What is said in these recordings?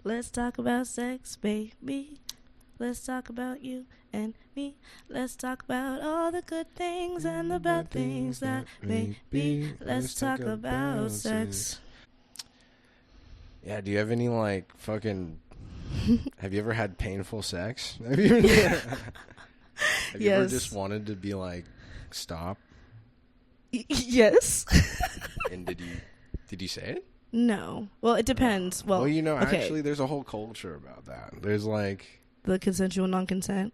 Let's talk about sex, baby. Let's talk about you and me. Let's talk about all the good things and the bad things that may be. Let's talk about sex. Yeah, do you have any, like, fucking... have you ever had painful sex? Have you ever just wanted to be like, stop? Yes. And did you say it? No. Well, it depends. Well, you know, okay. Actually, there's a whole culture about that. There's, like... the consensual non-consent?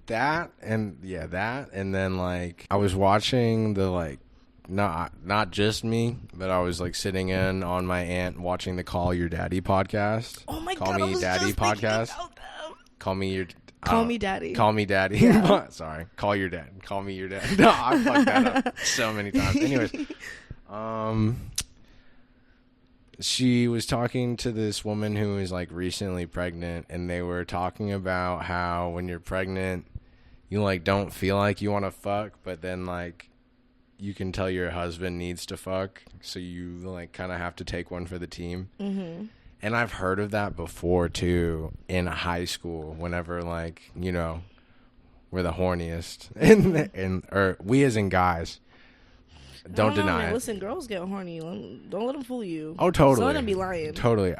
That, and then, like, I was watching the, like, not just me, but I was like sitting in on my aunt watching the Call Your Daddy podcast. Oh my Call God, Me I was Daddy just podcast. about them. Call Me Daddy. Call Me Daddy. Yeah. Sorry. Call Your Dad. Call Me Your Dad. No, I fucked that up so many times. Anyways, she was talking to this woman who was like recently pregnant, and they were talking about how when you're pregnant, you like don't feel like you want to fuck, but then like you can tell your husband needs to fuck, so you like kind of have to take one for the team. Mm-hmm. And I've heard of that before too in high school. Whenever like we're the horniest, or we as in guys. Don't deny it. Listen, girls get horny. Don't let them fool you. Oh, totally. Don't let them be lying. Totally.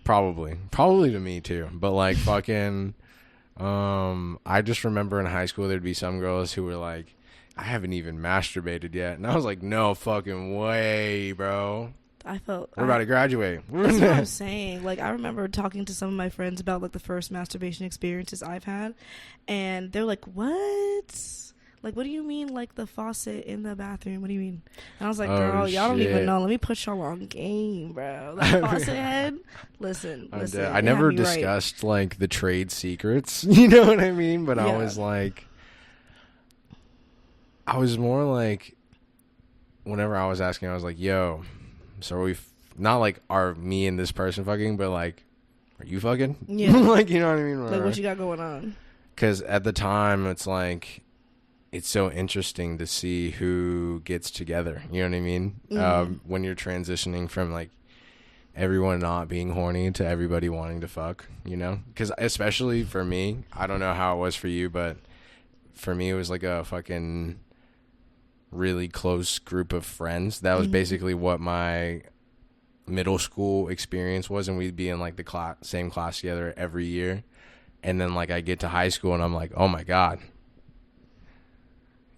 Probably to me too. But like fucking, I just remember in high school there'd be some girls who were like, I haven't even masturbated yet. And I was like, no fucking way, bro. We're about to graduate. That's what I'm saying. Like, I remember talking to some of my friends about, like, the first masturbation experiences I've had. And they're like, what? Like, what do you mean, like, the faucet in the bathroom? What do you mean? And I was like, girl, y'all don't even know. Let me put y'all on game, bro. That faucet head? Listen. I never discussed, like, the trade secrets. You know what I mean? But I was like... I was more like, whenever I was asking, I was like, yo, so are we, not like, are me and this person fucking, but like, are you fucking? Yeah. Like, you know what I mean? Like, what you got going on? Because at the time, it's like, it's so interesting to see who gets together. You know what I mean? Mm-hmm. When you're transitioning from like, everyone not being horny to everybody wanting to fuck, you know? Because especially for me, I don't know how it was for you, but for me, it was like a fucking... really close group of friends. That was basically what my middle school experience was, and we'd be in like the same class together every year. And then like I get to high school and I'm like, oh my God,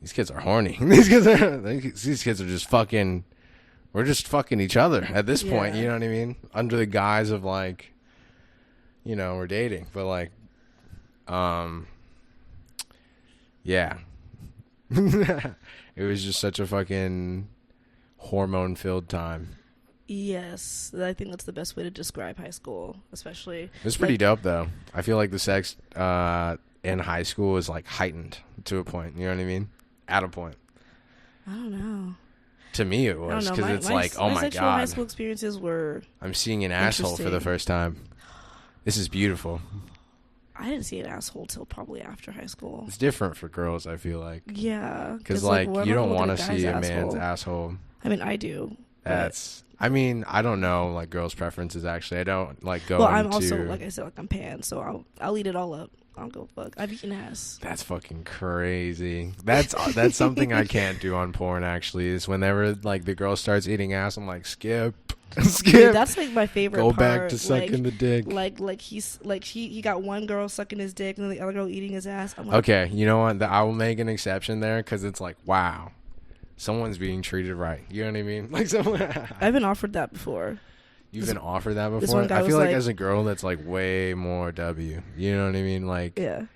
these kids are horny. These kids are just fucking, we're just fucking each other at this point, you know what I mean? Under the guise of like, we're dating, but like yeah. It was just such a fucking hormone-filled time. Yes, I think that's the best way to describe high school, especially. It was pretty dope, though. I feel like the sex in high school is like heightened to a point. You know what I mean? At a point. I don't know. To me, it was because it's like, oh my God, high school experiences were. I'm seeing an asshole for the first time. This is beautiful. I didn't see an asshole till probably after high school. It's different for girls, I feel like. Yeah. Because, like you don't want to see a man's asshole. I mean, I do. I mean, I don't know, like, girls' preferences, actually. I don't, like, go into... Well, I'm also, like I said, like, I'm pan, so I'll eat it all up. I don't go fuck. I've eaten ass. That's fucking crazy. That's something I can't do on porn, actually, is whenever, like, the girl starts eating ass, I'm like, skip. Dude, that's like my favorite part. Go back to sucking the dick. Like he's like he got one girl sucking his dick and then the other girl eating his ass. I'm like, okay, you know what? I will make an exception there because it's like, wow, someone's being treated right. You know what I mean? Like someone. I've been offered that before. You've been offered that before? I feel like as a girl, that's like way more W. You know what I mean? Like yeah.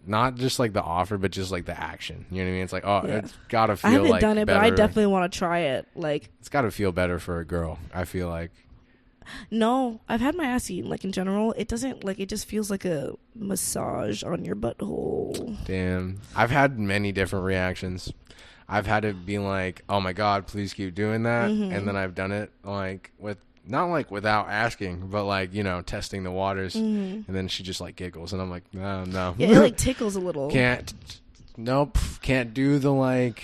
Not just like the offer, but just like the action. You know what I mean? It's like, oh, it's gotta feel. I haven't like done it, better. But I definitely want to try it. Like, it's gotta feel better for a girl. I feel like. No, I've had my ass eaten. Like in general, it doesn't like it just feels like a massage on your butthole. Damn, I've had many different reactions. I've had it be like, oh my God, please keep doing that, and then I've done it like with. Not like without asking, but like, testing the waters. And then she just like giggles and I'm like, no. Yeah, it like tickles a little. Can't do the like,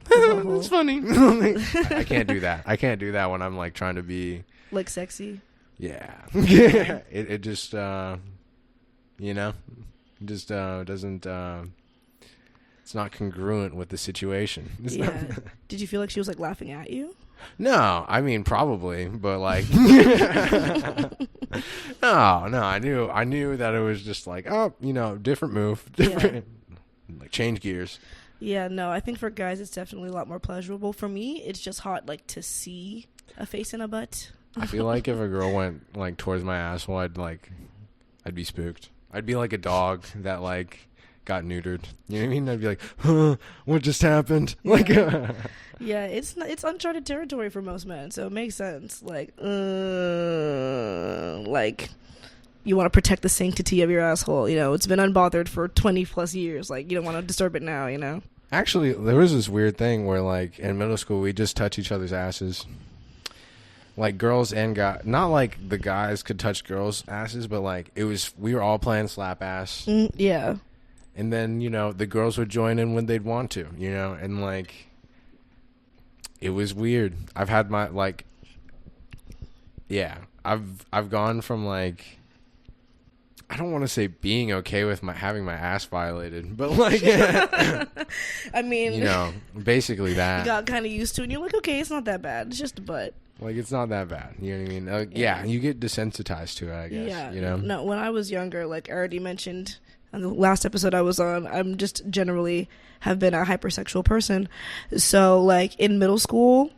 it's funny. I can't do that. I can't do that when I'm like trying to be Like sexy. Yeah. it just you know, just doesn't it's not congruent with the situation. Yeah. Did you feel like she was like laughing at you? No, I mean probably, but like no, I knew that it was just like, oh, you know, different move, different like change gears. Yeah, no, I think for guys it's definitely a lot more pleasurable. For me, it's just hot like to see a face and a butt. I feel like if a girl went like towards my asshole, I'd be spooked. I'd be like a dog that like got neutered. You know what I mean? I'd be like, huh, what just happened? Like yeah, it's uncharted territory for most men, so it makes sense. Like you want to protect the sanctity of your asshole. You know, it's been unbothered for 20 plus years. Like, you don't want to disturb it now, you know? Actually, there was this weird thing where, like, in middle school, we just touch each other's asses. Like, girls and guys. Not like the guys could touch girls' asses, but, like, we were all playing slap ass. Yeah. And then, you know, the girls would join in when they'd want to, you know? And, like, it was weird. I've had my, like, yeah. I've gone from, like, I don't want to say being okay with having my ass violated, but like, I mean, you know, basically that. You got kind of used to it, and you're like, okay, it's not that bad. It's just a butt. Like, it's not that bad. You know what I mean? Yeah, you get desensitized to it, I guess. Yeah. You know? No, when I was younger, like I already mentioned on the last episode I was on, I'm just generally have been a hypersexual person. So, like, in middle school,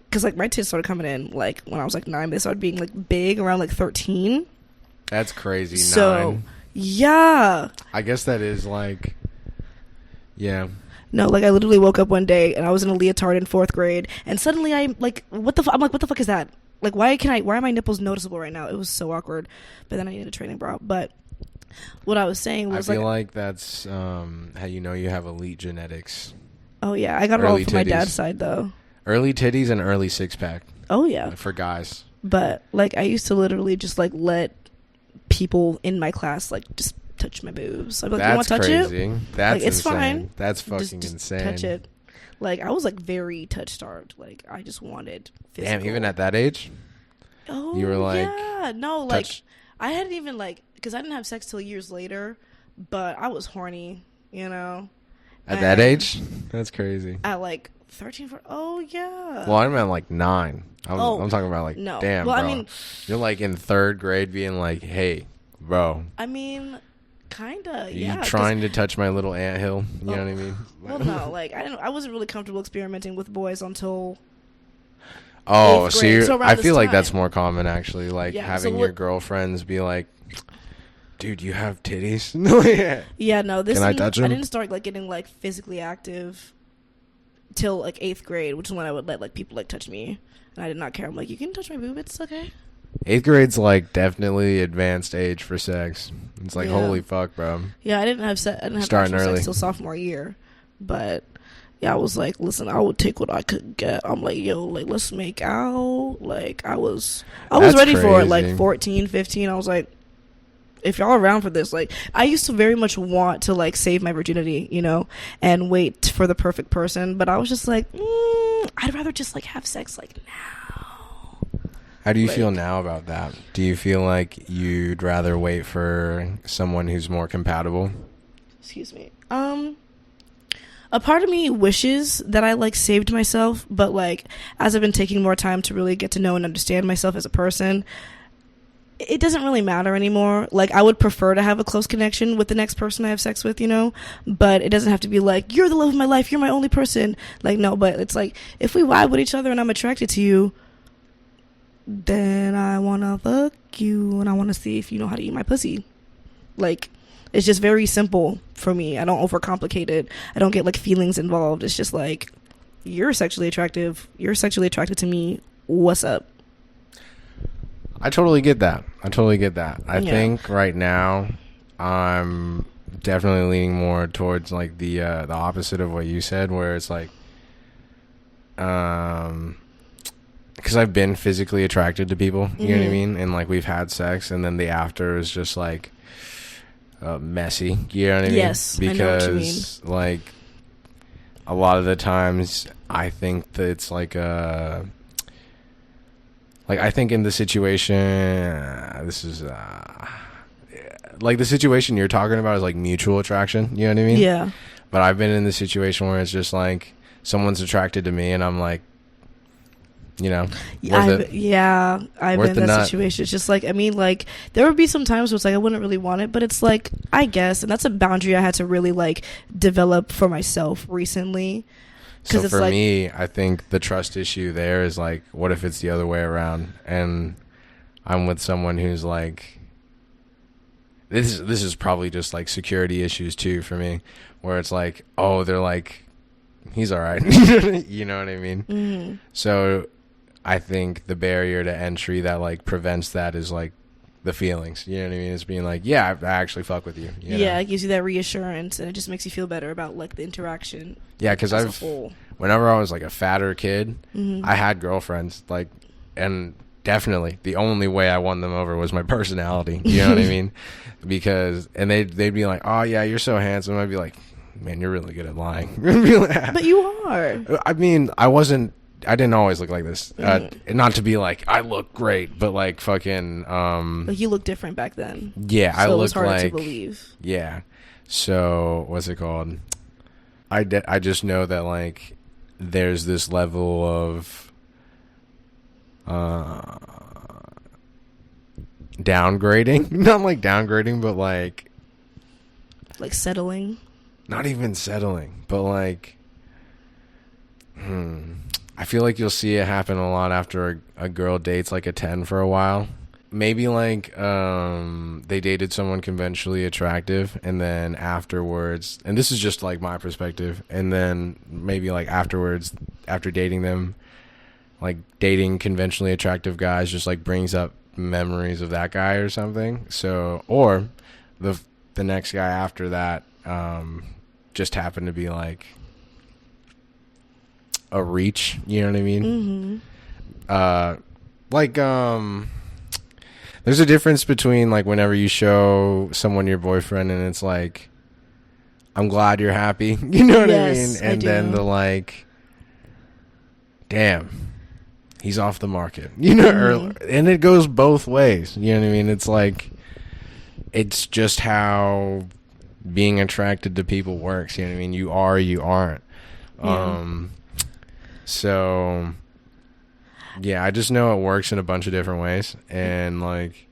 because, like, my tits started coming in, like, when I was, like, 9. They started being, like, big around, like, 13. That's crazy. So, 9. Yeah. I guess that is like, yeah. No, like I literally woke up one day and I was in a leotard in 4th grade, and suddenly I'm like, I'm like, what the fuck is that? Like, why are my nipples noticeable right now? It was so awkward. But then I needed a training bra. But what I was saying was, I feel like that's how you know you have elite genetics. Oh yeah, I got it all from my dad's side though. Early titties and early 6-pack. Oh yeah. For guys. But like I used to literally just like let people in my class like just touch my boobs. I'd be like, you want to touch crazy. it? That's like, it's insane. fine. That's fucking just insane. Touch it. Like I was like very touch starved. Like I just wanted physical. Damn, even at that age? Oh, you were like, yeah, no, like I hadn't even like, because I didn't have sex till years later, but I was horny, you know. At that age? That's crazy. At like 13, 14, oh yeah. Well, I meant like 9. I'm talking about like, no. Damn, well, bro. I mean, you're like in 3rd grade being like, hey, bro. I mean, kinda, yeah. You trying to touch my little anthill? You know what I mean? Well, no, like I wasn't really comfortable experimenting with boys until. Oh, so I feel like time. that's more common actually. Like having your girlfriends be like, "Dude, you have titties." Yeah, no. Can I touch them? I didn't start like getting like physically active till like 8th grade, which is when I would let like people like touch me, and I did not care. I'm like, you can touch my boob, it's okay. 8th grade's like definitely advanced age for sex. It's like holy fuck, bro. Yeah, I didn't have sex till sophomore year, but. Yeah, I was like, listen, I would take what I could get. I'm like, yo, like, let's make out. Like, I was ready for it, like, 14, 15. I was like, if y'all are around for this, like, I used to very much want to, like, save my virginity, you know, and wait for the perfect person. But I was just like, I'd rather just, like, have sex, like, now. How do you feel now about that? Do you feel like you'd rather wait for someone who's more compatible? Excuse me. A part of me wishes that I, like, saved myself, but, like, as I've been taking more time to really get to know and understand myself as a person, it doesn't really matter anymore. Like, I would prefer to have a close connection with the next person I have sex with, you know? But it doesn't have to be like, you're the love of my life, you're my only person. Like, no, but it's like, if we vibe with each other and I'm attracted to you, then I want to fuck you and I want to see if you know how to eat my pussy. Like... It's just very simple for me. I don't overcomplicate it. I don't get, like, feelings involved. It's just like, you're sexually attractive. You're sexually attracted to me. What's up? I totally get that. I think right now I'm definitely leaning more towards, like, the opposite of what you said, where it's like, because I've been physically attracted to people, you know what I mean? And, like, we've had sex, and then the after is just, like, messy, you know what I mean? Yes, because I know what you mean. Like a lot of the times I think that it's like like I think in the situation, this is like the situation you're talking about is like mutual attraction. You know what I mean? Yeah. But I've been in the situation where it's just like someone's attracted to me, and I'm like, you know, I've been in that nut. situation. It's just like, I mean, like, there would be some times where it's like I wouldn't really want it, but it's like, I guess, and that's a boundary I had to really like develop for myself recently. So it's for like, me, I think the trust issue there is like, what if it's the other way around, and I'm with someone who's like, this is probably just like security issues too for me, where it's like, oh, they're like, he's all right. You know what I mean? Mm-hmm. So I think the barrier to entry that like prevents that is like the feelings. You know what I mean? It's being like, yeah, I actually fuck with you. You know? It gives you that reassurance, and it just makes you feel better about like the interaction. Yeah, because whenever I was like a fatter kid, mm-hmm. I had girlfriends, like, and definitely the only way I won them over was my personality. You know what I mean? Because, and they'd be like, oh yeah, you're so handsome. I'd be like, man, you're really good at lying. But you are. I mean, I didn't always look like this. Not to be like, I look great, but like fucking, like you look different back then. Yeah, so I look look hard like, to believe. Yeah. So what's it called? I just know that like there's this level of downgrading. Not like downgrading, but like settling. Not even settling, but like I feel like you'll see it happen a lot after a girl dates like a 10 for a while. Maybe like they dated someone conventionally attractive, and then afterwards, and this is just like my perspective, and then maybe like afterwards, after dating them, like dating conventionally attractive guys just like brings up memories of that guy or something. So, or the next guy after that just happened to be like a reach, you know what I mean? Mm-hmm. There's a difference between like whenever you show someone your boyfriend and it's like, I'm glad you're happy, you know what I mean? And then the like, damn, he's off the market, you know, and it goes both ways, you know what I mean? It's like, it's just how being attracted to people works, you know what I mean? You are, you aren't. So yeah, I just know it works in a bunch of different ways, and like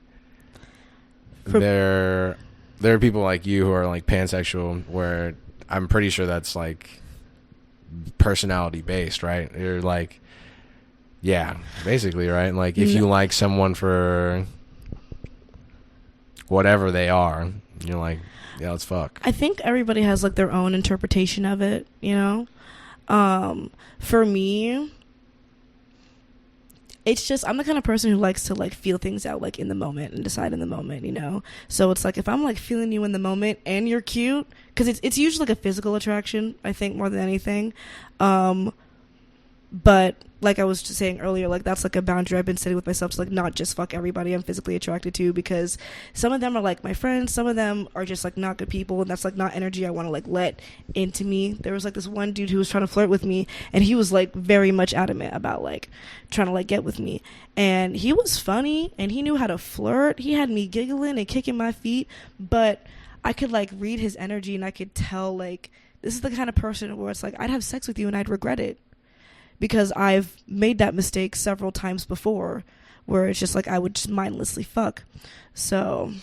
there are people like you who are like pansexual, where I'm pretty sure that's like personality based, right? You're like, yeah, basically, right? Like if you like someone for whatever they are, you're like, yeah, let's fuck. I think everybody has like their own interpretation of it, you know? For me, it's just, I'm the kind of person who likes to like feel things out like in the moment and decide in the moment, you know? So it's like if I'm like feeling you in the moment and you're cute, because it's usually like a physical attraction, I think, more than anything. But like I was just saying earlier, like that's like a boundary I've been setting with myself to like not just fuck everybody I'm physically attracted to, because some of them are like my friends, some of them are just like not good people, and that's like not energy I want to like let into me. There was like this one dude who was trying to flirt with me, and he was like very much adamant about like trying to like get with me, and he was funny and he knew how to flirt. He had me giggling and kicking my feet, but I could like read his energy, and I could tell like this is the kind of person where it's like I'd have sex with you and I'd regret it, because I've made that mistake several times before, where it's just like I would just mindlessly fuck. So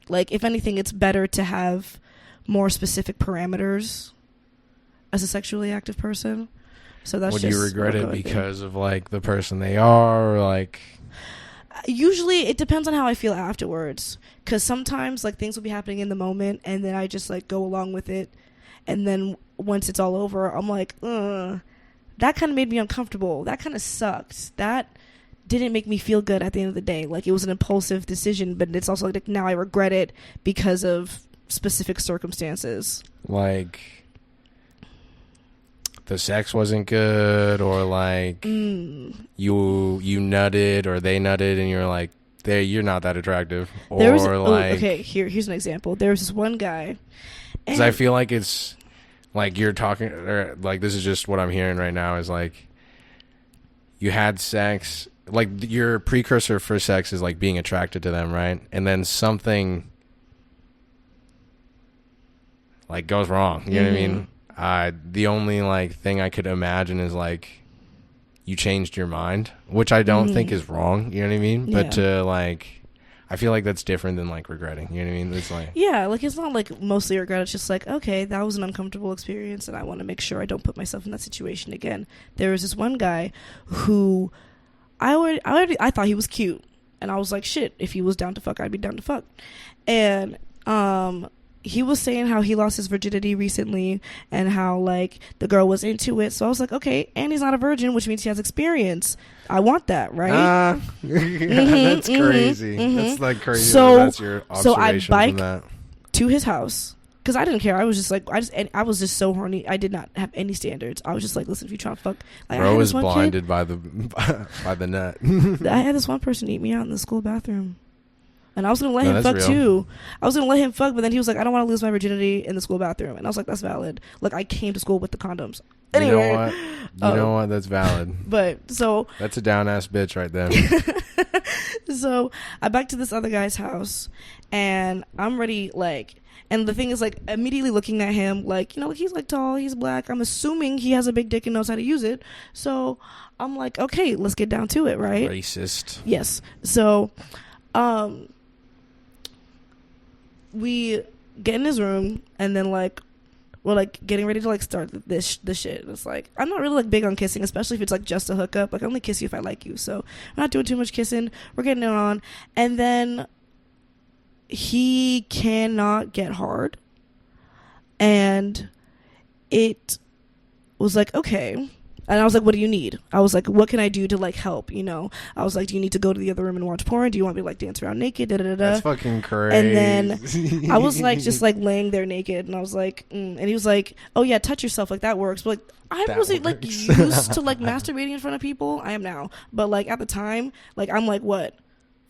like if anything, it's better to have more specific parameters as a sexually active person. So that's would just, you regret it because of like the person they are, or like? Usually it depends on how I feel afterwards, because sometimes like things will be happening in the moment and then I just like go along with it, and then once it's all over I'm like, that kind of made me uncomfortable. That kind of sucked. That didn't make me feel good at the end of the day. Like, it was an impulsive decision, but it's also like now I regret it because of specific circumstances. Like, the sex wasn't good, or like you nutted or they nutted and you're like, you're not that attractive. Here's an example. There was this one guy. Because I feel like it's like you're talking, or like this is just what I'm hearing right now is like you had sex like your precursor for sex is like being attracted to them, right? And then something like goes wrong. You know what I mean? The only like thing I could imagine is like you changed your mind, which I don't think is wrong. You know what I mean? Yeah. But to like, I feel like that's different than like regretting. You know what I mean? It's like, yeah, like it's not like mostly regret. It's just like, okay, that was an uncomfortable experience, and I want to make sure I don't put myself in that situation again. There was this one guy who I thought he was cute, and I was like, shit, if he was down to fuck, I'd be down to fuck. And he was saying how he lost his virginity recently and how like the girl was into it. So I was like, okay, and he's not a virgin, which means he has experience. I want that, right? That's crazy. That's like crazy. So that's your observation so I bike from that. to his house because I didn't care. I was just like, I was just so horny. I did not have any standards. I was just like, listen, if you try to fuck, like, Bro was blinded by the net. I had this one person eat me out in the school bathroom. And I was going to let him fuck, real. too. I was going to let him fuck, but then he was like, I don't want to lose my virginity in the school bathroom. And I was like, that's valid. Like, I came to school with the condoms. Anyway. You know what? You know what? That's valid. But, so. That's a down-ass bitch right there. So, I back to this other guy's house. And I'm ready, like. And the thing is, like, immediately looking at him, like, you know, he's, like, tall. He's black. I'm assuming he has a big dick and knows how to use it. So, I'm like, okay, let's get down to it, right? Racist. Yes. So, we get in his room and then like we're like getting ready to like start the shit. It's like I'm not really like big on kissing, especially if it's like just a hookup. Like I only kiss you if I like you, so I'm not doing too much kissing. We're getting it on, and then he cannot get hard, and it was like, okay. And I was like, what do you need? I was like, what can I do to, like, help, you know? I was like, do you need to go to the other room and watch porn? Do you want me to, like, dance around naked? Da-da-da-da. That's fucking crazy. And then I was, like, just, like, laying there naked. And I was like, and he was like, oh, yeah, touch yourself. Like, that works. But, like, I wasn't, like, used to, like, masturbating in front of people. I am now. But, like, at the time, like, I'm, like, what,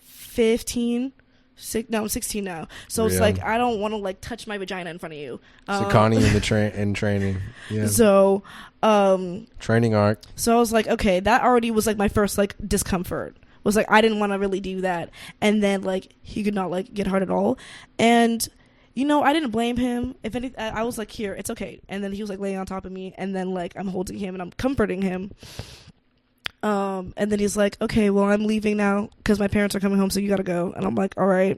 15? No, I'm 16 now. So it's like I don't want to like touch my vagina in front of you. Sekani in training. Yeah. So training arc. So I was like, okay, that already was like my first like discomfort. Was like I didn't want to really do that. And then like he could not like get hard at all. And you know, I didn't blame him. If anything, I was like, here, it's okay. And then he was like laying on top of me, and then like I'm holding him and I'm comforting him. And then he's like, okay, well, I'm leaving now because my parents are coming home, so you gotta go. And I'm like, all right.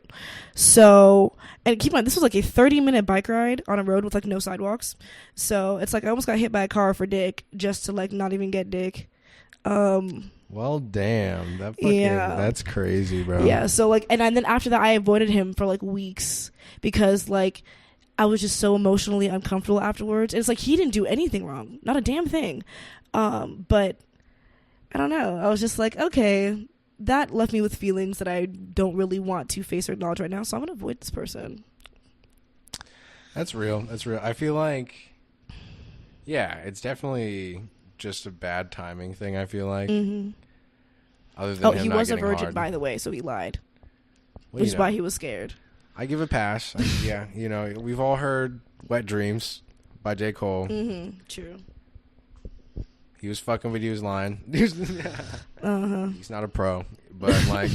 So, and keep in mind, this was like a 30-minute bike ride on a road with like no sidewalks. So it's like I almost got hit by a car for dick just to like not even get dick. Well, damn, that's crazy, bro. Yeah. So like, and then after that, I avoided him for like weeks because like I was just so emotionally uncomfortable afterwards. And it's like he didn't do anything wrong, not a damn thing. But I don't know. I was just like, okay, that left me with feelings that I don't really want to face or acknowledge right now. So I'm going to avoid this person. That's real. I feel like, yeah, it's definitely just a bad timing thing, I feel like. Mm-hmm. Other than him he not was a getting virgin, hard. by the way, so he lied. Well, which is why he was scared. I give a pass. Yeah, you know, we've all heard Wet Dreams by J. Cole. Mm-hmm. True. He was fucking with you, he was lying. Uh-huh. He's not a pro, but like,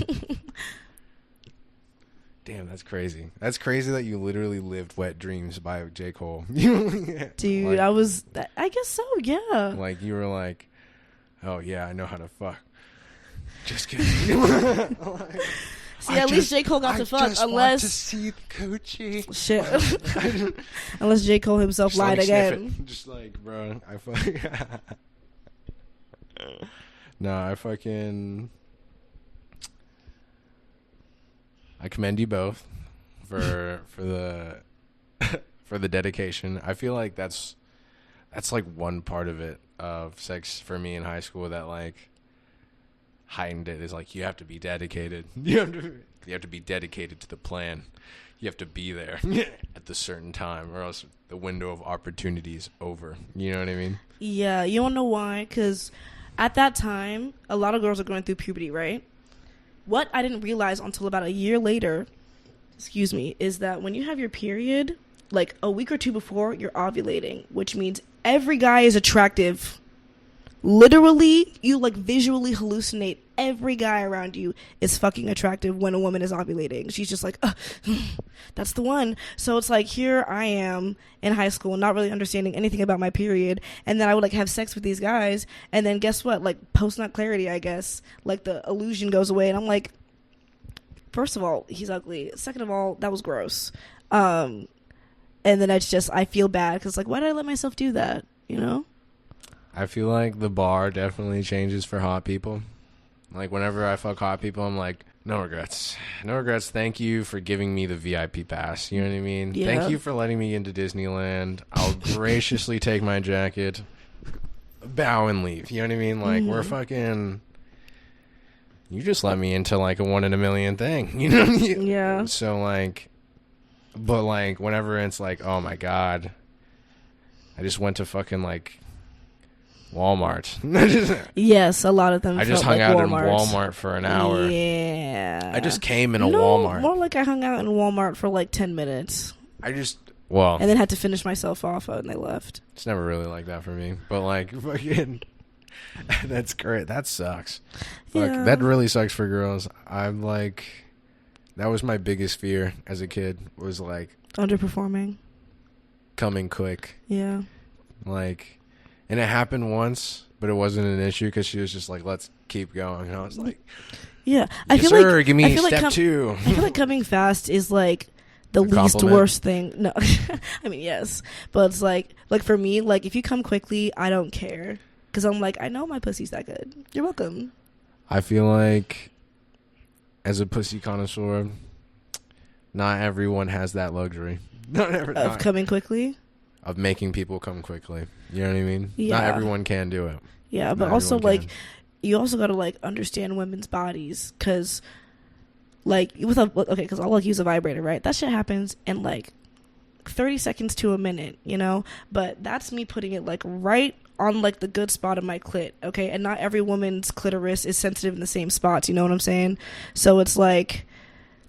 damn, that's crazy. That's crazy that you literally lived Wet Dreams by J. Cole. Dude, like, I guess so, yeah. Like, you were like, oh, yeah, I know how to fuck. Just kidding. See, at least J. Cole got to fuck, unless... want to see the coochie. Shit. Unless J. Cole himself just lied again. Just like, bro, I fuck... No, I commend you both for the for the dedication. I feel like that's like one part of it, of sex for me in high school, that like heightened it, is like you have to be dedicated. You have to be dedicated to the plan. You have to be there at the certain time, or else the window of opportunity is over. You know what I mean? Yeah, you don't know why, because at that time, a lot of girls are going through puberty, right? What I didn't realize until about a year later, is that when you have your period, like a week or two before, you're ovulating, which means every guy is attractive. Literally, you like visually hallucinate every guy around you is fucking attractive when a woman is ovulating. She's just like, that's the one. So it's like, here I am in high school, not really understanding anything about my period, and then I would like have sex with these guys, and then guess what? Like post-nut clarity, I guess, like the illusion goes away, and I'm like, first of all, he's ugly. Second of all, that was gross. And then I feel bad because like, why did I let myself do that? You know? I feel like the bar definitely changes for hot people. Like, whenever I fuck hot people, I'm like, no regrets. No regrets. Thank you for giving me the VIP pass. You know what I mean? Yeah. Thank you for letting me into Disneyland. I'll graciously take my jacket, bow, and leave. You know what I mean? Like, we're fucking... You just let me into, like, a 1 in a million thing. You know what I mean? Yeah. So, like... But, like, whenever it's like, oh, my God. I just went to fucking, like... Walmart. Yes, a lot of them. I just hung out in Walmart for an hour. Yeah. I just came in a Walmart. More like I hung out in Walmart for like 10 minutes. And then had to finish myself off and they left. It's never really like that for me. But like fucking that's great. That sucks. Yeah. Fuck, that really sucks for girls. I'm like that was my biggest fear as a kid was like underperforming. Coming quick. Yeah. Like and it happened once, but it wasn't an issue because she was just like, let's keep going. And I was like, yeah. I feel like, give me step 2. I feel like coming fast is like the least worst thing. No, I mean, yes. But it's like for me, like if you come quickly, I don't care. Because I'm like, I know my pussy's that good. You're welcome. I feel like as a pussy connoisseur, not everyone has that luxury. Of coming quickly? Of making people come quickly. You know what I mean? Yeah. Not everyone can do it. Yeah, but also like you also got to like understand women's bodies because like because I'll like use a vibrator, right? That shit happens in like 30 seconds to a minute, you know? But that's me putting it like right on like the good spot of my clit, okay? And not every woman's clitoris is sensitive in the same spots, you know what I'm saying? So it's like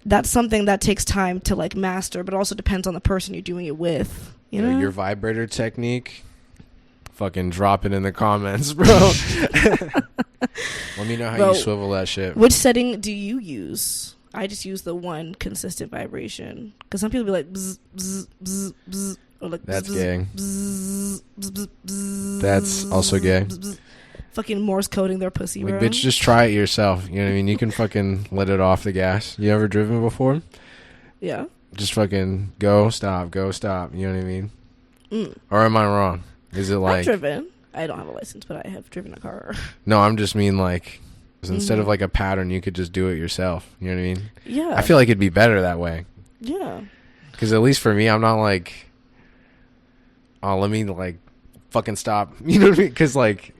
that's something that takes time to like master, but also depends on the person you're doing it with. You know? Your vibrator technique, fucking drop it in the comments, bro. Let me know how you swivel that shit. Which setting do you use? I just use the one consistent vibration. Because some people be like, bzz, bzz, bzz, bzz, or like, that's bzz, gay. Bzz, bzz, bzz, bzz, that's also gay. Bzz, bzz, fucking Morse coding their pussy, like, bro. bitch, just try it yourself. You know what I mean? You can fucking let it off the gas. You ever driven before? Yeah. Just fucking go, stop. You know what I mean? Or am I wrong? Is it like... I've driven. I don't have a license, but I have driven a car. No, I'm just mean like... Instead of like a pattern, you could just do it yourself. You know what I mean? Yeah. I feel like it'd be better that way. Yeah. Because at least for me, I'm not like... Oh, let me like fucking stop. You know what I mean? Because like...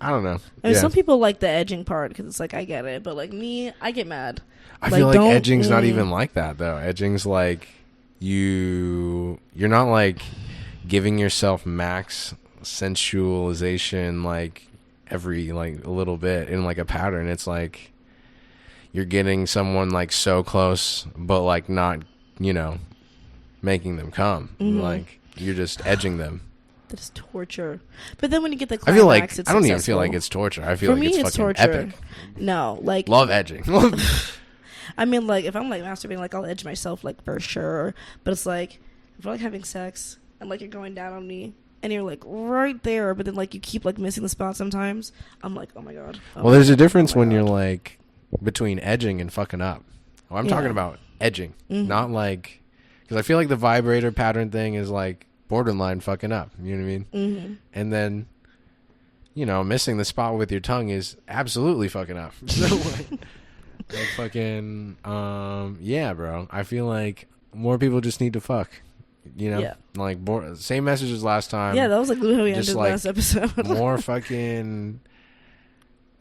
I don't know. I mean, some people like the edging part because it's like, I get it. But like me, I get mad. I feel like edging's not even like that though. Edging's like you're not like giving yourself max sensualization like every like a little bit in like a pattern. It's like you're getting someone like so close but like not, you know, making them come. Like you're just edging them. That is torture. But then when you get the climax, I feel like it's I don't successful. even feel like it's torture. I feel like it's fucking torture. epic. No, like love edging. I mean, like, if I'm, like, masturbating, like, I'll edge myself, like, for sure. But it's, like, if we're, like, having sex, and, like, you're going down on me, and you're, like, right there, but then, like, you keep, like, missing the spot sometimes, I'm like, oh, my God. Well, there's a difference when you're, like, between edging and fucking up. Well, I'm talking about edging, not, like, because I feel like the vibrator pattern thing is, like, borderline fucking up. You know what I mean? And then, you know, missing the spot with your tongue is absolutely fucking up. So, like fucking, yeah, bro. I feel like more people just need to fuck. You know? Yeah. Like, same message as last time. Yeah, that was like literally how we ended like, last episode.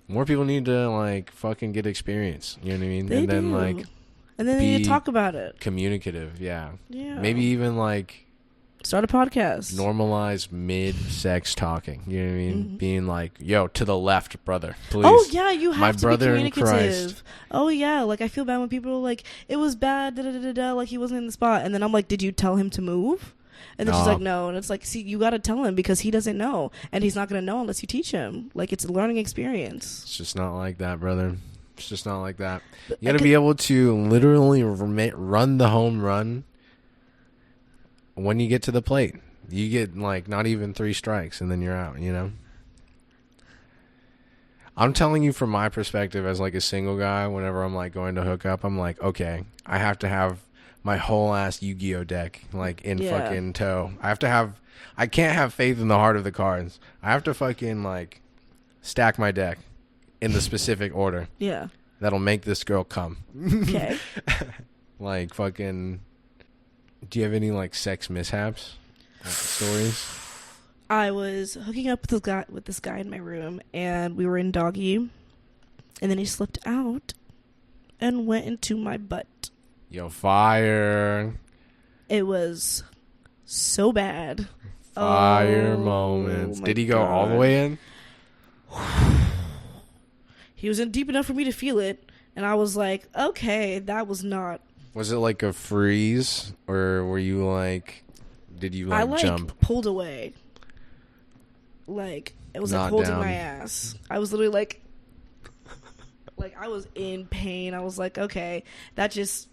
More people need to, like, fucking get experience. You know what I mean? They do. Like... And then you talk about it. Communicative, yeah. Yeah. Maybe even, like... Start a podcast. Normalize mid-sex talking. You know what I mean? Being like, yo, to the left, brother. Please. Oh, yeah, you have My to brother be communicative. In Christ. Oh, yeah. Like, I feel bad when people are like, it was bad, da-da-da-da-da, like he wasn't in the spot. And then I'm like, did you tell him to move? And then she's like, no. And it's like, see, you got to tell him because he doesn't know. And he's not going to know unless you teach him. Like, it's a learning experience. It's just not like that, brother. It's just not like that. You got to be able to literally run the home run when you get to the plate. You get, like, not even 3 strikes, and then you're out, you know? I'm telling you from my perspective as, like, a single guy, whenever I'm, like, going to hook up, I'm like, okay, I have to have my whole ass Yu-Gi-Oh deck, like, in fucking tow. I can't have faith in the heart of the cards. I have to fucking, like, stack my deck in the specific order. Yeah. That'll make this girl come. Okay. Like, fucking, do you have any, like, sex mishaps stories? I was hooking up with this guy in my room, and we were in doggy, and then he slipped out and went into my butt. Yo, fire. It was so bad. Fire moments. Did he go all the way in? He was in deep enough for me to feel it, and I was like, okay, that was not. Was it like a freeze, or were you like, did you like jump? I pulled away. Like, it was like holding my ass. I was literally like I was in pain. I was like, okay, that just,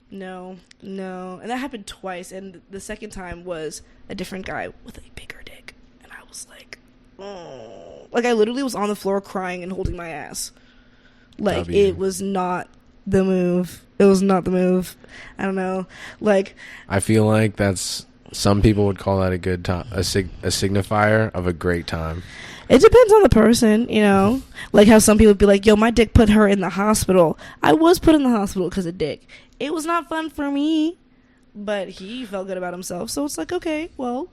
no. And that happened twice, and the second time was a different guy with a bigger dick, and I was like, oh. Like, I literally was on the floor crying and holding my ass. Like, it was not the move. It was not the move. I don't know. Like, I feel like that's, some people would call that a good time, a signifier of a great time. It depends on the person, you know? Like how some people would be like, yo, my dick put her in the hospital. I was put in the hospital because of dick. It was not fun for me, but he felt good about himself. So it's like, okay, well.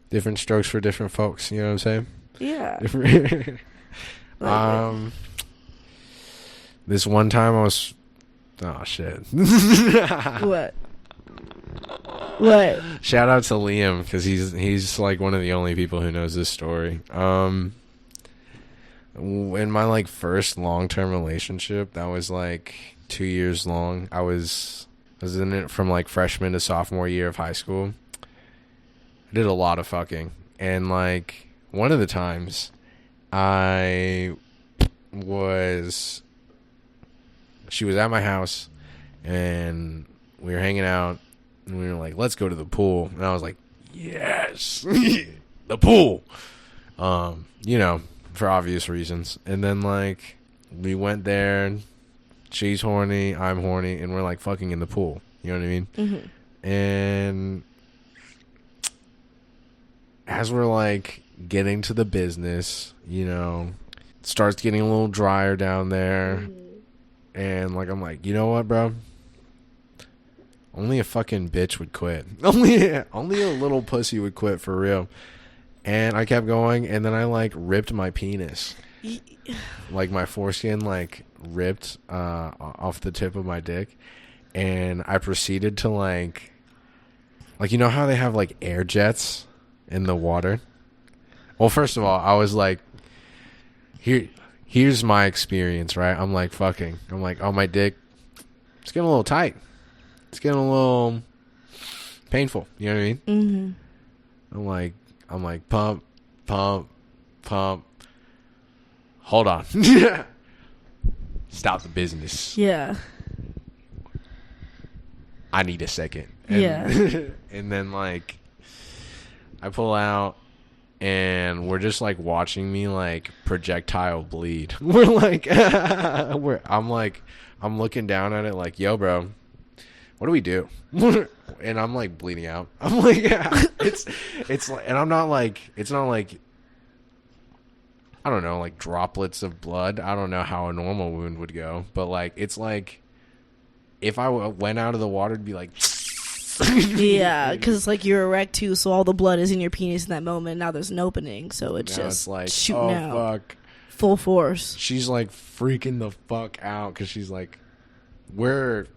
Different strokes for different folks, you know what I'm saying? Yeah. This one time I was, oh shit. What? Shout out to Liam, because he's like one of the only people who knows this story. In my like first long-term relationship, that was like 2 years long. I was in it from like freshman to sophomore year of high school. I did a lot of fucking, and like one of the times she was at my house and we were hanging out and we were like, let's go to the pool. And I was like, yes, the pool. You know, for obvious reasons. And then like we went there, she's horny, I'm horny, and we're like fucking in the pool. You know what I mean? Mm-hmm. And as we're like getting to the business, you know, it starts getting a little drier down there. Mm-hmm. And like I'm like, you know what, bro? Only a fucking bitch would quit. Only a little pussy would quit, for real. And I kept going, and then I like ripped my penis. Like my foreskin like ripped off the tip of my dick, and I proceeded to like you know how they have like air jets in the water? Well, first of all, I was like, here's my experience, right? I'm like fucking. I'm like, oh, my dick, it's getting a little tight. It's getting a little painful. You know what I mean? Mm-hmm. I'm like, pump. Hold on. Stop the business. Yeah. I need a second. And, and then like, I pull out, and we're just like watching me like projectile bleed. We're like, I'm looking down at it like, yo, bro, what do we do? And I'm like bleeding out. I'm like, it's like, and I'm not like, it's not like, I don't know, like droplets of blood. I don't know how a normal wound would go, but like, it's like, if I went out of the water, it'd be like, yeah, because it's like you're erect too, so all the blood is in your penis in that moment. Now there's an opening, so it's now just it's like, shooting out. Fuck. Full force. She's like freaking the fuck out because she's like, we're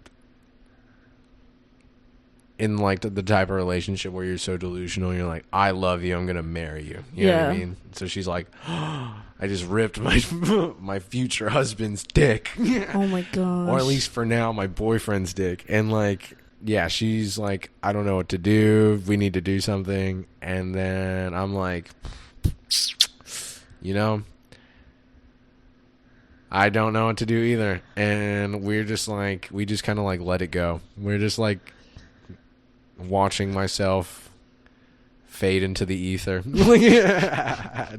in like the type of relationship where you're so delusional and you're like, I love you, I'm gonna marry you. You know what I mean? So she's like, oh, I just ripped my future husband's dick. Oh my gosh. Or at least for now, my boyfriend's dick. And like, yeah, she's like, I don't know what to do. We need to do something. And then I'm like, you know, I don't know what to do either. And we're just like, we just kind of like let it go. We're just like watching myself fade into the ether.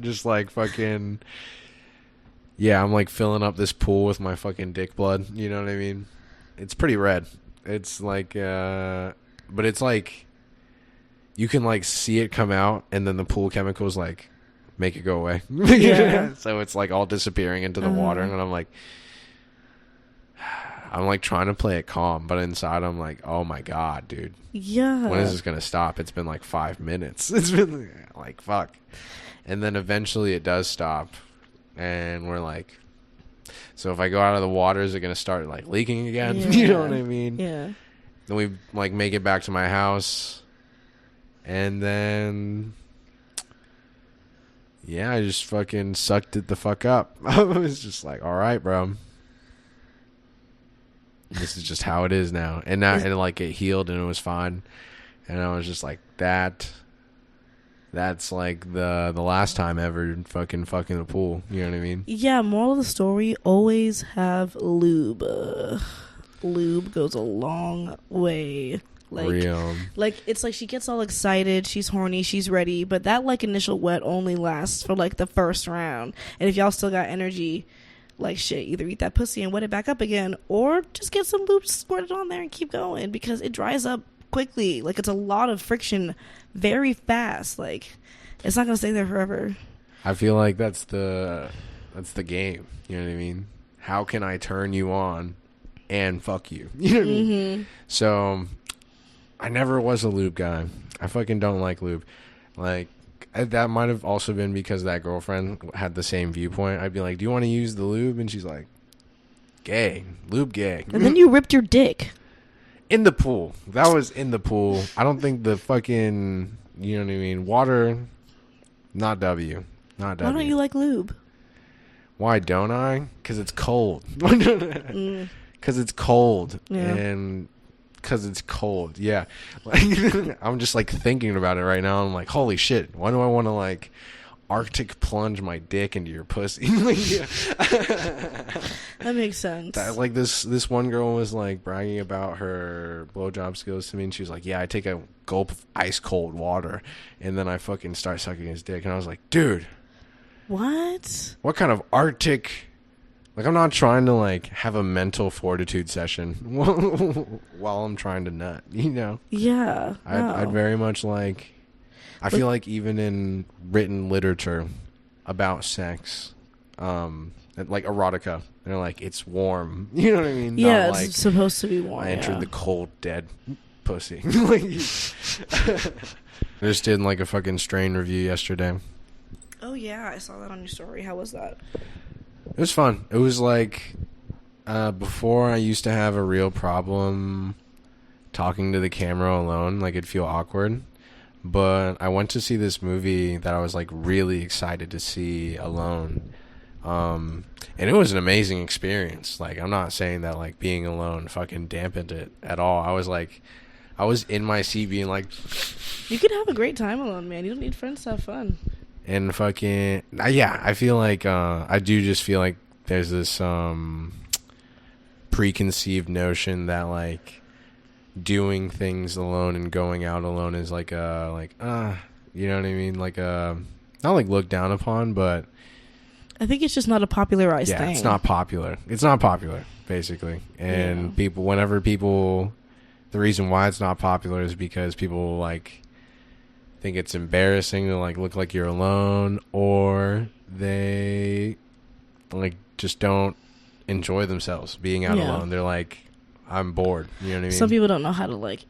Just like fucking, yeah, I'm like filling up this pool with my fucking dick blood. You know what I mean? It's pretty red. It's like, but it's like, you can like see it come out and then the pool chemicals like make it go away. Yeah. So it's like all disappearing into the water, and I'm like trying to play it calm, but inside I'm like, oh my god, dude. Yeah. When is this gonna stop? It's been like 5 minutes. It's been like fuck. And then eventually it does stop, and we're like, so if I go out of the water, is it gonna start like leaking again? Yeah. You know what I mean? Yeah. Then we like make it back to my house, and then yeah, I just fucking sucked it the fuck up. I was just like, all right, bro. This is just how it is now. And now, and like it healed and it was fine. And I was just like, that's like the last time ever fucking the pool. You know what I mean? Yeah, moral of the story, always have lube. Lube goes a long way. Like, real. Like, it's like she gets all excited, she's horny, she's ready, but that like initial wet only lasts for like the first round. And if y'all still got energy, like shit, either eat that pussy and wet it back up again, or just get some lube squirted on there and keep going, because it dries up quickly. Like, it's a lot of friction very fast. Like, it's not gonna stay there forever. I feel like that's the game. You know what I mean? How can I turn you on and fuck you? You know what I mean? So I never was a lube guy. I fucking don't like lube. Like, that might have also been because that girlfriend had the same viewpoint. I'd be like, do you want to use the lube? And she's like, gay. Lube gay. And then you ripped your dick. In the pool. That was in the pool. I don't think the fucking, you know what I mean? Water, not W. Not W. Why don't you like lube? Why don't I? Because it's cold. Because it's cold. Yeah. And because it's cold. Yeah. Like, I'm just like thinking about it right now. I'm like, holy shit. Why do I want to like Arctic plunge my dick into your pussy? That makes sense. Like this one girl was like bragging about her blowjob skills to me, and she was like, yeah, I take a gulp of ice cold water and then I fucking start sucking his dick. And I was like, dude, what kind of Arctic? Like, I'm not trying to like have a mental fortitude session while I'm trying to nut, you know? Yeah. I'd very much like, I feel like even in written literature about sex, like erotica, they're like, it's warm. You know what I mean? Yeah, Not it's like, supposed to be warm. I entered the cold, dead pussy. I just did like a fucking strain review yesterday. Oh, yeah, I saw that on your story. How was that? It was fun. It was like, before I used to have a real problem talking to the camera alone. Like, it'd feel awkward. But I went to see this movie that I was like really excited to see alone. And it was an amazing experience. Like, I'm not saying that like being alone fucking dampened it at all. I was in my seat being like, you can have a great time alone, man. You don't need friends to have fun. and fucking, yeah, I feel like, I do just feel like there's this, preconceived notion that like doing things alone and going out alone is like you know what I mean? Like not like looked down upon, but I think it's just not a popularized thing. Yeah, it's not popular. It's not popular, basically. And the reason why it's not popular is because people like think it's embarrassing to like look like you're alone, or they like just don't enjoy themselves being out alone. They're like, I'm bored. You know what I mean? Some people don't know how to like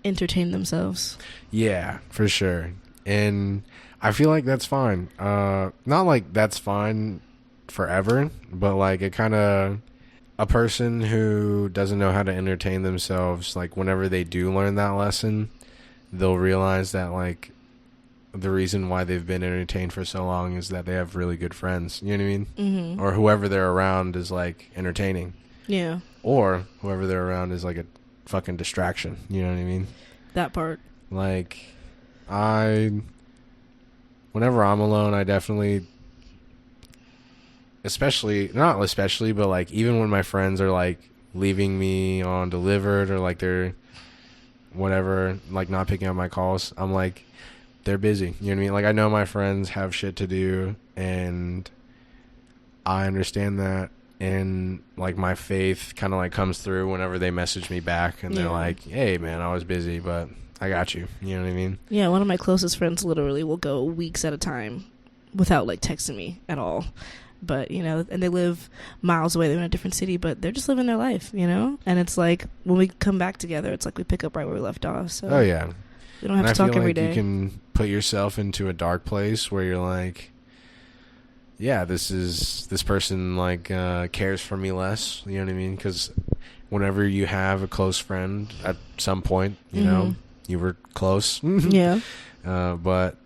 entertain themselves. Yeah, for sure. And I feel like that's fine. Not like that's fine forever, but like it kind of, a person who doesn't know how to entertain themselves, like whenever they do learn that lesson, they'll realize that like the reason why they've been entertained for so long is that they have really good friends. You know what I mean? Mm-hmm. Or whoever they're around is like entertaining. Yeah. Or whoever they're around is like a fucking distraction. You know what I mean? That part. Like, whenever I'm alone, I definitely, not especially, but like even when my friends are like leaving me on delivered or like they're whatever, like not picking up my calls, I'm like, they're busy. You know what I mean? Like I know my friends have shit to do and I understand that. And like my faith kind of like comes through whenever they message me back and they're like, hey man, I was busy, but I got you. You know what I mean? Yeah, one of my closest friends literally will go weeks at a time without like texting me at all. But, you know, and they live miles away. They're in a different city, but they're just living their life, you know? And it's like when we come back together, it's like we pick up right where we left off. So oh, yeah. We don't have to talk every day. You can put yourself into a dark place where you're like, yeah, this person like cares for me less. You know what I mean? Because whenever you have a close friend at some point, you know, you were close. Yeah. But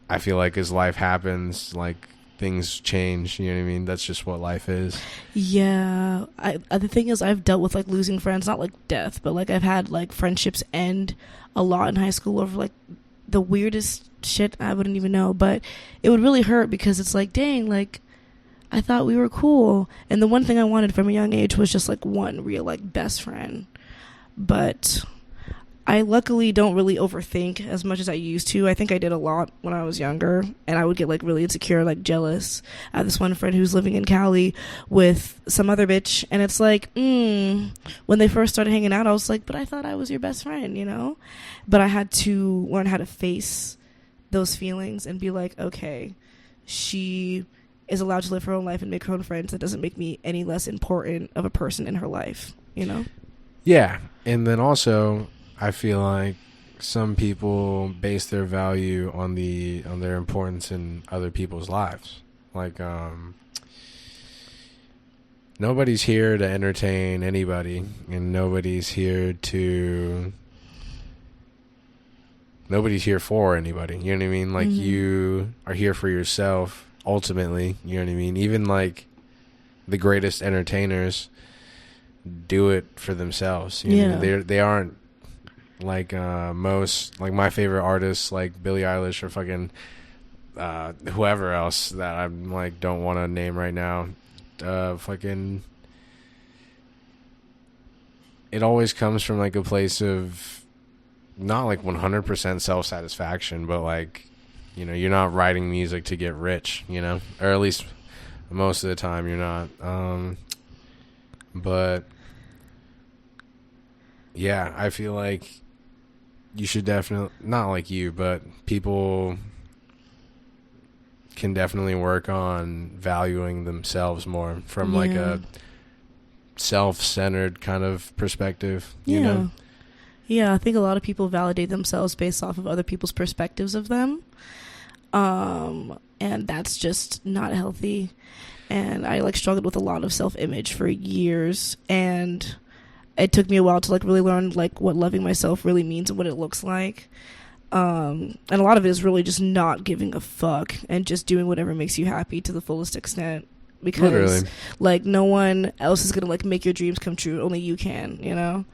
I feel like as life happens, like things change. You know what I mean? That's just what life is. Yeah. The thing is, I've dealt with like losing friends, not like death, but like I've had like friendships end a lot in high school over like the weirdest shit I wouldn't even know. But it would really hurt because it's like, dang, like I thought we were cool. And the one thing I wanted from a young age was just like one real like best friend. But I luckily don't really overthink as much as I used to. I think I did a lot when I was younger, and I would get like really insecure, like jealous. I have this one friend who's living in Cali with some other bitch, and it's like, when they first started hanging out, I was like, but I thought I was your best friend, you know? But I had to learn how to face those feelings and be like, okay, she is allowed to live her own life and make her own friends. That doesn't make me any less important of a person in her life, you know? Yeah, and then also I feel like some people base their value on their importance in other people's lives. Like, nobody's here to entertain anybody, and nobody's here for anybody. You know what I mean? Like, you are here for yourself, ultimately. You know what I mean? Even, like, the greatest entertainers do it for themselves. You know what I mean? They aren't like most, like my favorite artists like Billie Eilish or fucking whoever else that I'm like don't want to name right now. Fucking, it always comes from like a place of not like 100% self-satisfaction, but like, you know, you're not writing music to get rich, you know, or at least most of the time you're not. But yeah, I feel like you should definitely, not like you, but people can definitely work on valuing themselves more from like a self-centered kind of perspective, you know? Yeah, I think a lot of people validate themselves based off of other people's perspectives of them. And that's just not healthy. And I like struggled with a lot of self-image for years, and it took me a while to like really learn like what loving myself really means and what it looks like. And a lot of it is really just not giving a fuck and just doing whatever makes you happy to the fullest extent, because literally, like no one else is gonna like make your dreams come true. Only you can, you know?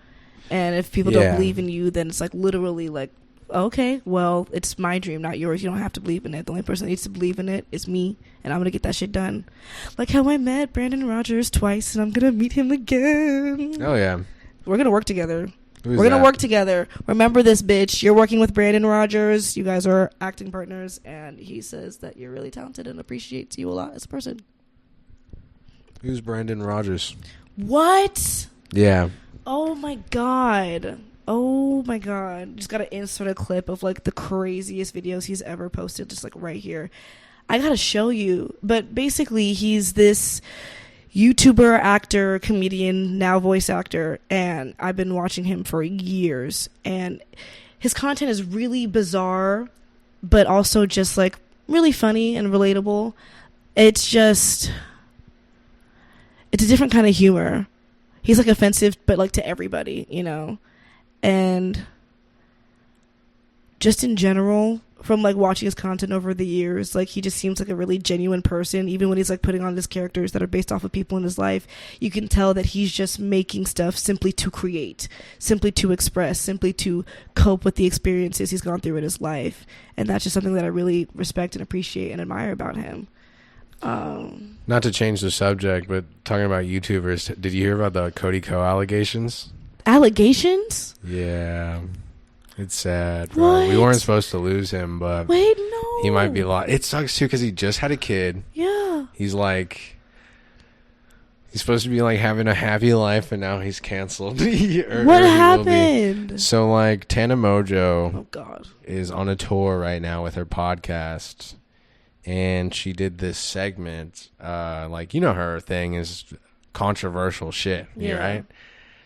And if people don't believe in you, then it's like literally like, okay, well, it's my dream, not yours. You don't have to believe in it. The only person that needs to believe in it is me, and I'm gonna get that shit done. Like how I met Brandon Rogers twice, and I'm gonna meet him again. Oh yeah, we're gonna work together. We're gonna work together. Remember this, bitch. You're working with Brandon Rogers. You guys are acting partners, and he says that you're really talented and appreciates you a lot as a person. Who's Brandon Rogers? What? Yeah. Oh my god. Oh my god. Just gotta insert a clip of like the craziest videos he's ever posted, just like right here. I gotta show you. But basically he's this YouTuber, actor, comedian, now voice actor, and I've been watching him for years, and his content is really bizarre, but also just like really funny and relatable. It's it's a different kind of humor. He's like offensive, but like to everybody, you know? And just in general, from like watching his content over the years, like he just seems like a really genuine person. Even when he's like putting on his characters that are based off of people in his life, you can tell that he's just making stuff simply to create, simply to express, simply to cope with the experiences he's gone through in his life. And that's just something that I really respect and appreciate and admire about him. Not to change the subject, but talking about YouTubers, did you hear about the Cody Co allegations? Allegations? Yeah. It's sad, bro. What? We weren't supposed to lose him, but wait, no. he might be lost. It sucks too because he just had a kid. Yeah. He's supposed to be like having a happy life, and now he's canceled. What happened? So like Tana Mojo, Oh God, is on a tour right now with her podcast, and she did this segment. Like, you know, her thing is controversial shit. Yeah. Right?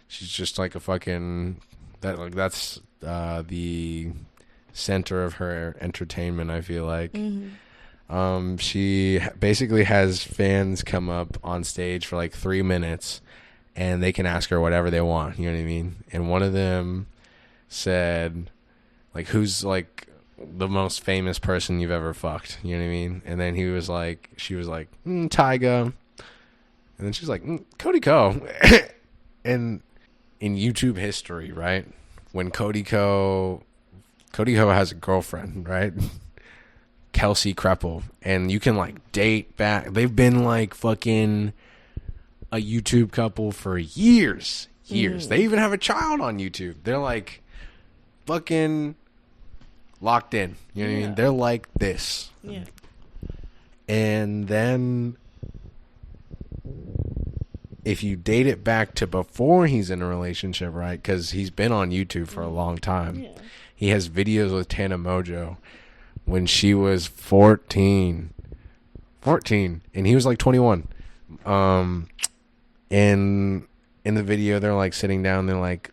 She's just like a fucking that's the center of her entertainment, I feel like. She basically has fans come up on stage for like 3 minutes and they can ask her whatever they want, you know what I mean? And one of them said, like, who's like the most famous person you've ever fucked, you know what I mean? And then she was like, Tyga. And then she's like, Cody Co. And in YouTube history, right? When Cody Co has a girlfriend, right? Kelsey Kreppel, and you can like date back. They've been like fucking a YouTube couple for years. They even have a child on YouTube. They're like fucking locked in. You know what I mean? They're like this. Yeah. And then if you date it back to before he's in a relationship, right? Because he's been on YouTube for a long time. Yeah. He has videos with Tana Mojo when she was 14, and he was like 21. And in the video, they're like sitting down. They're like,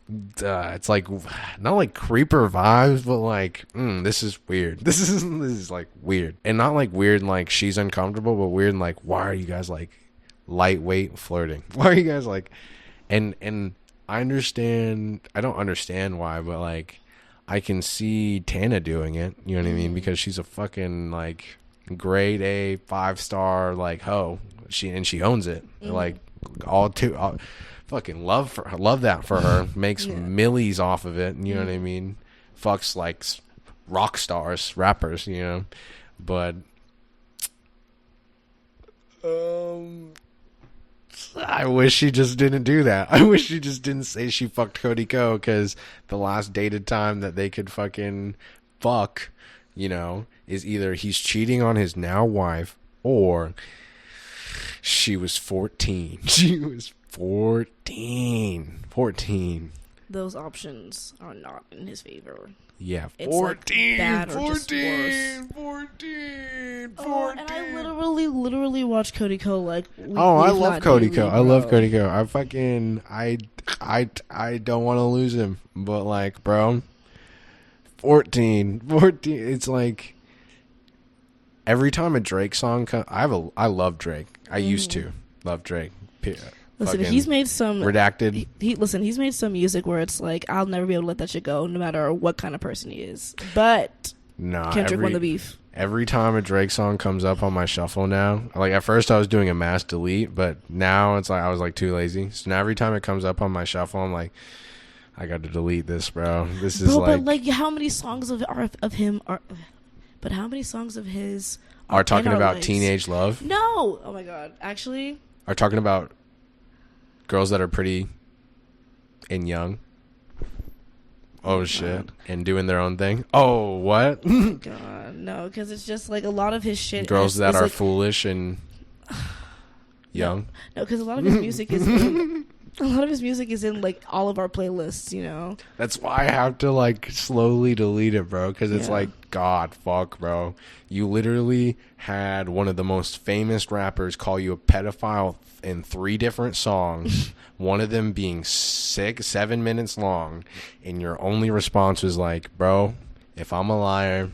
it's like not like creeper vibes, but like, this is weird. This is like weird, and not like weird like she's uncomfortable, but weird like, why are you guys like lightweight flirting? Why are you guys like, and I don't understand why, but like, I can see Tana doing it, you know what I mean? Because she's a fucking like grade A 5-star like hoe. She owns it. Like fucking love that for her. Makes millies off of it, you know what I mean? Fucks like rock stars, rappers, you know. But I wish she just didn't do that. I wish she just didn't say she fucked Cody Co, because the last dated time that they could fucking fuck, you know, is either he's cheating on his now wife or she was 14. She was 14. Those options are not in his favor. Yeah, It's 14, like bad or 14, just worse. 14. And I literally watch Cody Co like. I love Cody Co. I love Cody Co. I fucking I don't want to lose him, but like, bro, 14. It's like every time a Drake song comes, I love Drake. I used to love Drake. Listen, he's made some redacted. He's made some music where it's like, I'll never be able to let that shit go, no matter what kind of person he is. But Kendrick won the beef. Every time a Drake song comes up on my shuffle now, like at first I was doing a mass delete, but now it's like I was like too lazy. So now every time it comes up on my shuffle, I'm like, I got to delete this, bro. This is but like, how many songs of him are? But how many songs of his are talking about lives? Teenage love? No. Oh my God. Actually, are talking about girls that are pretty and young. Oh shit. And doing their own thing. Oh, what? Oh my God, no, because it's just like a lot of his shit. Girls that are like, foolish and young. No, because a lot of his music is in like all of our playlists, you know. That's why I have to like slowly delete it, bro, because it's like, God, fuck, bro. You literally had one of the most famous rappers call you a pedophile in 3 different songs, one of them being 7 minutes long, and your only response was like, bro, if I'm a liar,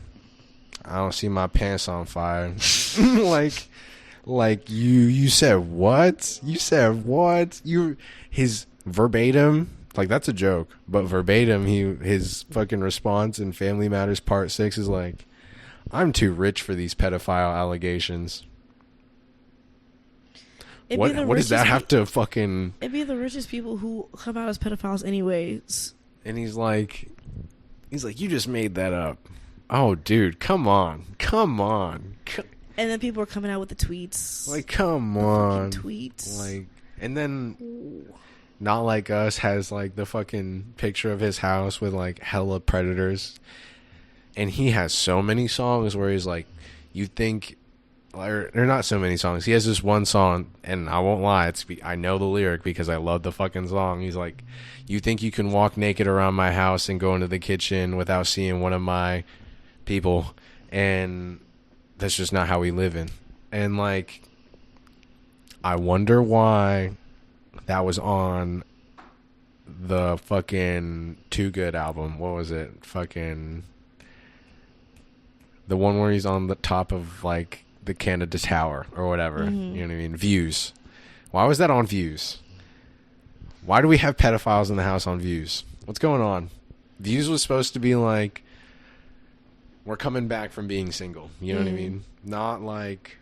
I don't see my pants on fire. like Like you said what? You said what? His verbatim, like that's a joke, but verbatim his fucking response in Family Matters Part 6 is like, I'm too rich for these pedophile allegations. What does that have to fucking... It'd be the richest people who come out as pedophiles anyways. And he's like, you just made that up. Oh, dude, come on. And then people are coming out with the tweets. Like, come on. Tweets. Like, and then Not Like Us has like the fucking picture of his house with like hella predators. And he has so many songs where he's like, you think, or they're not so many songs. He has this one song, and I won't lie, I know the lyric because I love the fucking song. He's like, you think you can walk naked around my house and go into the kitchen without seeing one of my people, and that's just not how we live in. And like, I wonder why that was on the fucking Too Good album. What was it? Fucking the one where he's on the top of like the Canada Tower or whatever. Mm-hmm. You know what I mean? Views. Why was that on Views? Why do we have pedophiles in the house on Views? What's going on? Views was supposed to be like, we're coming back from being single. You know what I mean? Not like,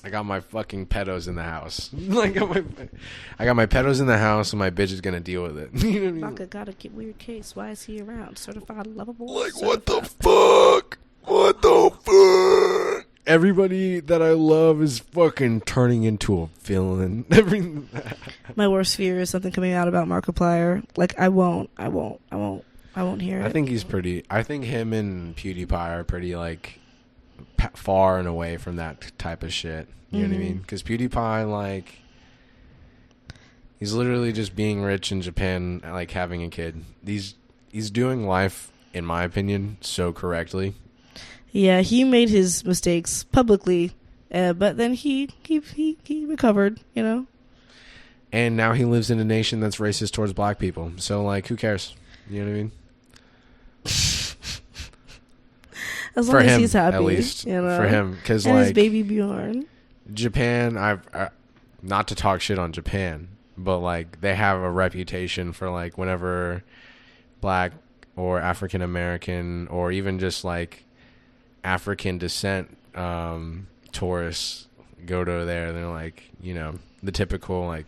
I got my fucking pedos in the house. Like, I got my pedos in the house, and my bitch is gonna deal with it. You know what I mean? Baka got a weird case. Why is he around? Certified lovable. Like, what the fuck? What the fuck? Everybody that I love is fucking turning into a villain. My worst fear is something coming out about Markiplier. Like, I won't hear it. I think I think him and PewDiePie are pretty like far and away from that type of shit. You know what I mean? Because PewDiePie, like, he's literally just being rich in Japan, like having a kid. He's doing life, in my opinion, so correctly. Yeah, he made his mistakes publicly, but then he recovered, you know? And now he lives in a nation that's racist towards black people. So, like, who cares? You know what I mean? As long as he's happy, at least. You know? For him. Cause, and like, his baby Bjorn. Japan, not to talk shit on Japan, but, like, they have a reputation for, like, whenever black or African American or even just, like, African descent tourists go to there, they're like, you know, the typical, like,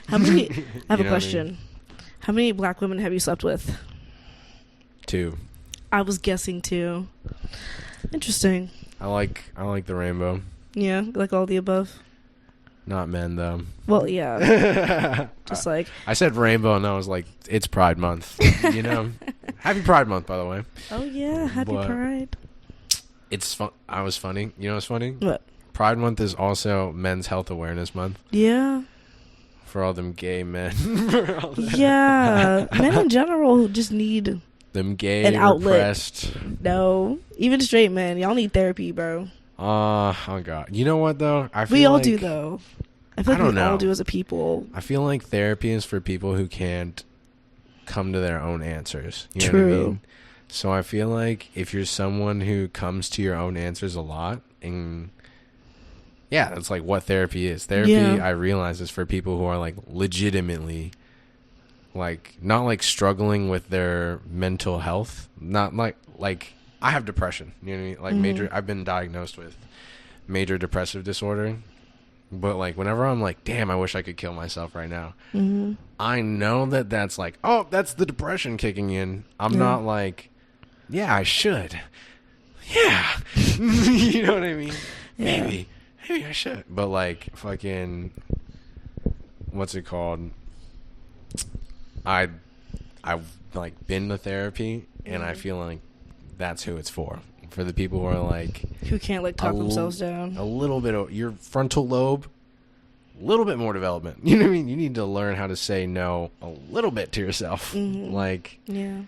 how many I have a question. I mean? How many black women have you slept with? 2. I was guessing 2. Interesting. I like the rainbow. Yeah, like all the above. Not men though. Well, yeah. Just like I said rainbow, and I was like, it's Pride Month. You know, Happy Pride Month, by the way. Oh yeah, Happy Pride. It's fun. I was funny. You know what's funny? What? Pride Month is also Men's Health Awareness Month. Yeah. For all them gay men. Yeah, men in general who just need them gay an outlet. Repressed. No, even straight men, y'all need therapy, bro. Oh god. You know what though? We all do though. I feel like we all do as a people. I feel like therapy is for people who can't come to their own answers. You know True. what I mean? So I feel like if you're someone who comes to your own answers a lot, and yeah, that's like what therapy is. Therapy, I realize, is for people who are like legitimately, like, not like struggling with their mental health. Not like I have depression. You know what I mean? Like major. I've been diagnosed with major depressive disorder. But like whenever I'm like, damn, I wish I could kill myself right now. I know that that's like, oh, that's the depression kicking in. I'm not like, yeah, I should. Yeah. You know what I mean? Yeah. Maybe I should. But like fucking, what's it called? I've like been to therapy, and I feel like that's who it's for the people who are like, who can't like talk themselves down. A little bit of your frontal lobe, a little bit more development. You know what I mean? You need to learn how to say no a little bit to yourself. Like, yeah.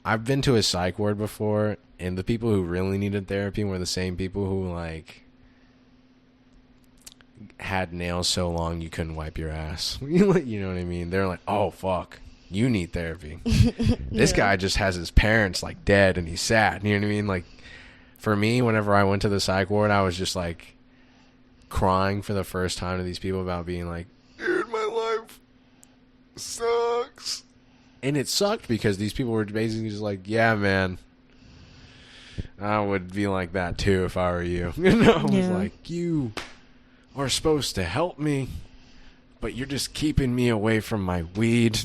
I've been to a psych ward before, and the people who really needed therapy were the same people who like had nails so long you couldn't wipe your ass. You know what I mean? They're like, oh fuck, you need therapy. This guy just has his parents like dead and he's sad. You know what I mean? Like, for me, whenever I went to the psych ward, I was just like crying for the first time to these people about being like, dude, my life sucks. And it sucked because these people were basically just like, yeah, man, I would be like that too if I were you. You know, I was like, you are supposed to help me, but you're just keeping me away from my weed.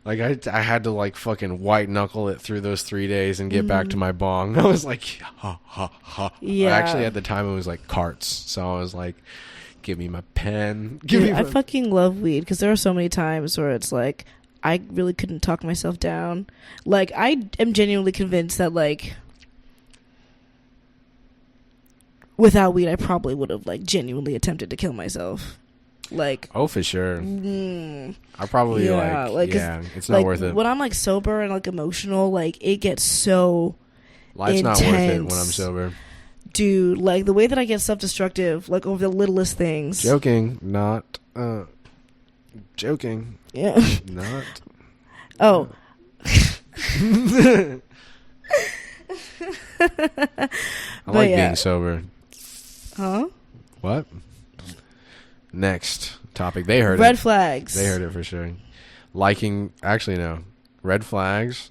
Like I had to like fucking white knuckle it through those 3 days and get back to my bong. I was like, ha ha ha. Yeah. Actually, at the time it was like carts, so I was like, give me my pen. I fucking love weed because there are so many times where it's like I really couldn't talk myself down. Like I am genuinely convinced that like without weed I probably would have like genuinely attempted to kill myself. Like, oh, for sure. I probably it's not like, worth it. When I'm like sober and like emotional, like it gets so life's intense. Not worth it when I'm sober. Dude, like the way that I get self-destructive, like over the littlest things. Joking, not joking. Yeah. Not. Oh. I like being sober. Huh? What? Next topic. They heard red it. Flags. They heard it for sure. Actually no. Red flags.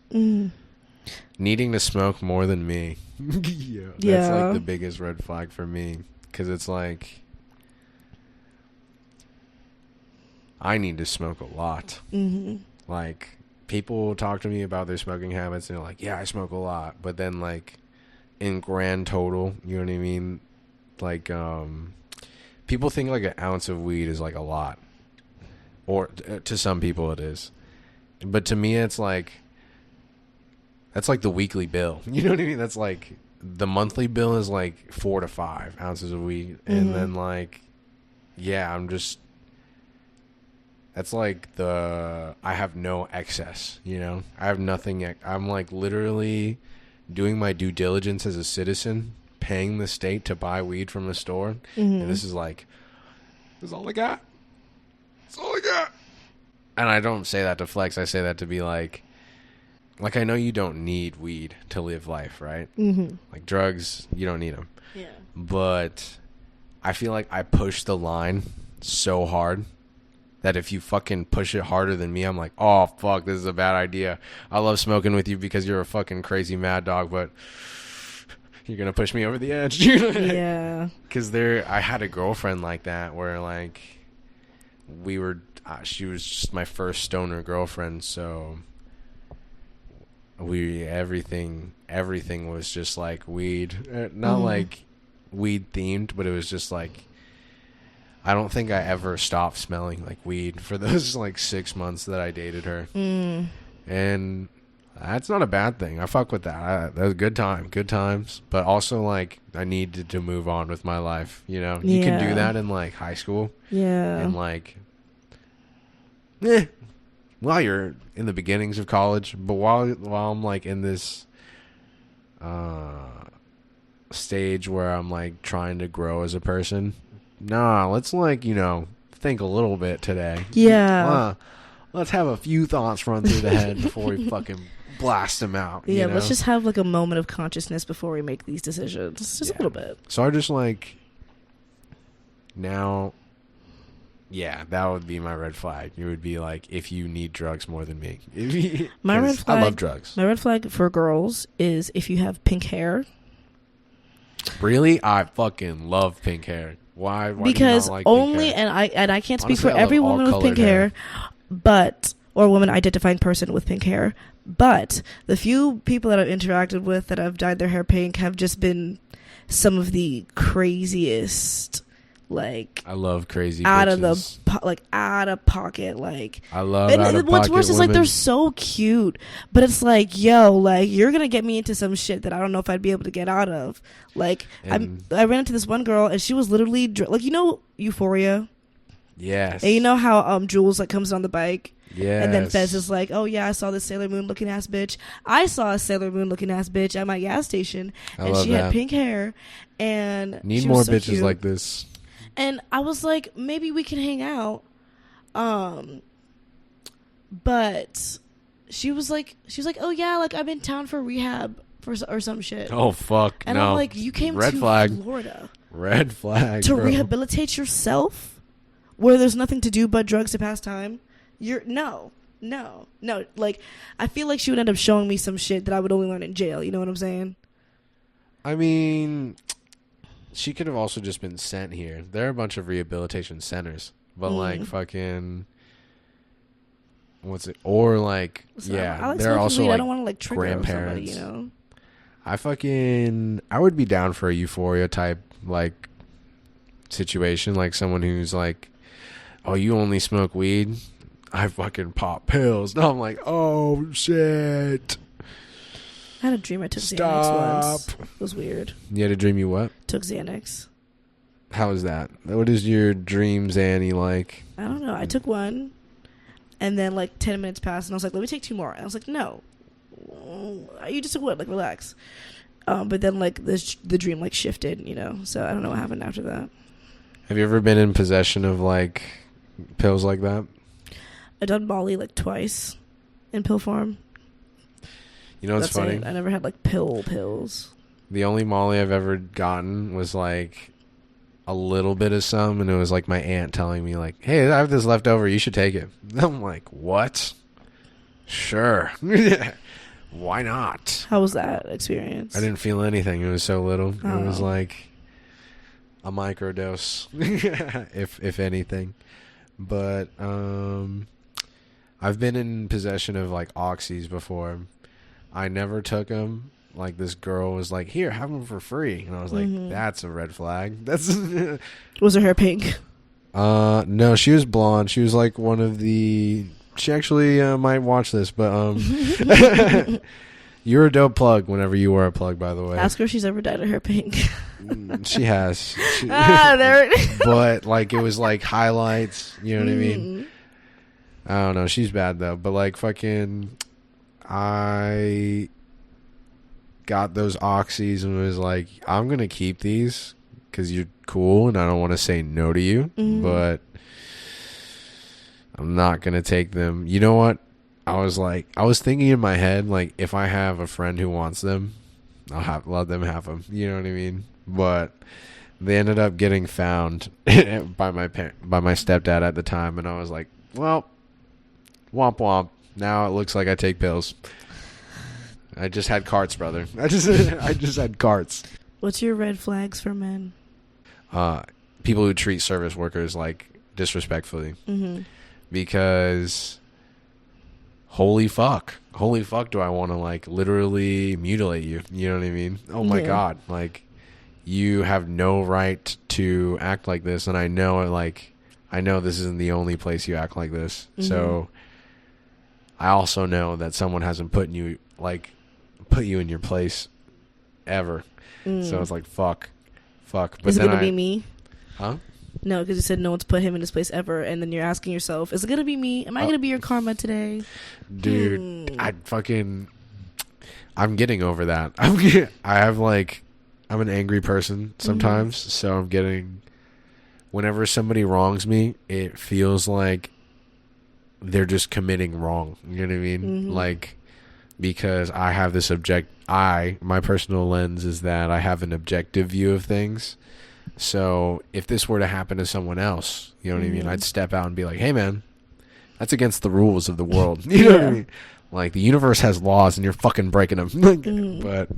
Needing to smoke more than me. That's like the biggest red flag for me. Because it's like, I need to smoke a lot. Like, people talk to me about their smoking habits and they're like, yeah, I smoke a lot. But then like, in grand total, you know what I mean? Like, people think like an ounce of weed is like a lot, or to some people it is, but to me it's like, that's like the weekly bill. You know what I mean? That's like the monthly bill is like 4 to 5 ounces of weed, and then like, yeah, that's like I have no excess. You know, I have nothing. I'm like literally doing my due diligence as a citizen, paying the state to buy weed from a store, and this is all I got. That's all I got. And I don't say that to flex. I say that to be like I know you don't need weed to live life, right? Like drugs, you don't need them. Yeah. But I feel like I push the line so hard that if you fucking push it harder than me, I'm like, oh fuck, this is a bad idea. I love smoking with you because you're a fucking crazy mad dog, but you're gonna push me over the edge. Yeah. Because I had a girlfriend like that where like she was just my first stoner girlfriend, so everything was just like weed, not like weed themed, but it was just like, I don't think I ever stopped smelling like weed for those like 6 months that I dated her. And that's not a bad thing. I fuck with that. That was good times. But also, like, I needed to move on with my life. You know, you can do that in like high school. Yeah. And like, while you're in the beginnings of college, but while I'm like in this stage where I'm like trying to grow as a person, let's like, you know, think a little bit today. Yeah. Let's have a few thoughts run through the head before we fucking blast them out. Yeah, you know? let's just have like a moment of consciousness before we make these decisions. Just a little bit. So I just like, now, that would be my red flag. It would be like, if you need drugs more than me. My red flag, I love drugs. My red flag for girls is if you have pink hair. Really? I fucking love pink hair. Why because do you not like only pink hair? and I can't speak Honestly, for every woman with pink hair, but or woman identifying person with pink hair, but the few people that I've interacted with that have dyed their hair pink have just been some of the craziest, like, I love crazy out bitches. of the out of pocket, like, I love and out of what's pocket worse is like women. they're so cute, but it's like, yo, like, you're gonna get me into some shit that I don't know if I'd be able to get out of. Like, I ran into this one girl and she was literally like, you know, Euphoria. Yes. And you know how Jules like comes on the bike. Yes. And then Fez is like, oh yeah, I saw this Sailor Moon looking ass bitch. I saw a Sailor Moon looking ass bitch at my gas station, and she had pink hair, and need she more was so bitches cute. like this. And I was like, maybe we can hang out. But she was like, oh yeah, like I'm in town for rehab or some shit. Oh fuck! And no. I'm like, you came Red to flag. Florida Red flag. to bro. rehabilitate yourself, where there's nothing to do but drugs to pass time. No. Like, I feel like she would end up showing me some shit that I would only learn in jail. You know what I'm saying? I mean, she could have also just been sent here. There are a bunch of rehabilitation centers, but like fucking, what's it? Or like, So yeah, I like there are smoking also weed. like I don't want to like trigger somebody, grandparents. you know? I would be down for a euphoria type like situation, like someone who's like, oh, you only smoke weed? I fucking pop pills. No, I'm like, oh shit. I had a dream I took Xanax Stop. once. It was weird. You had a dream you what? Took Xanax. How is that? What is your dream Xanny like? I don't know. I took one, and then like 10 minutes passed, and I was like, let me take 2 more. And I was like, no. You just took what? Like, relax. But then like the dream like shifted, you know? So I don't know what happened after that. Have you ever been in possession of like pills like that? I done Molly like twice in pill form. You know what's That's funny? it. I never had like pills. The only Molly I've ever gotten was like a little bit of some, and it was like my aunt telling me like, hey, I have this left over, you should take it. I'm like, what? Sure. Why not? How was that experience? I didn't feel anything. It was so little. Oh. It was like a microdose, if anything. But I've been in possession of like oxys before. I never took them. Like this girl was like, here, have them for free. And I was like, that's a red flag. That's Was her hair pink? no, she was blonde. She was like one of the, she actually might watch this, but you're a dope plug whenever you were a plug, by the way. Ask her if she's ever dyed her hair pink. She has. There it is. But like it was like highlights, you know what I mean? I don't know. She's bad though. But like fucking, I got those oxys and was like, I'm gonna keep these because you're cool and I don't want to say no to you, but I'm not gonna take them. You know what? I was thinking in my head, like, if I have a friend who wants them, let them have them. You know what I mean? But they ended up getting found by my stepdad at the time, and I was like, well, womp womp. Now it looks like I take pills. I just had carts, brother. I just had carts. What's your red flags for men? People who treat service workers like disrespectfully, because holy fuck do I want to like literally mutilate you, you know what I mean? Oh my god, like you have no right to act like this, and I know this isn't the only place you act like this, so I also know that someone hasn't put you in your place ever, so it's like fuck. But is it then gonna be me? Huh? No, because you said no one's put him in his place ever, and then you're asking yourself, is it gonna be me? Am I gonna be your karma today? Dude, I'm getting over that. I'm an angry person sometimes, so I'm getting, whenever somebody wrongs me, it feels like they're just committing wrong. You know what I mean? Like, because I have this my personal lens is that I have an objective view of things. So if this were to happen to someone else, you know what I mean? I'd step out and be like, hey man, that's against the rules of the world. You know what I mean? Like, the universe has laws and you're fucking breaking them. But,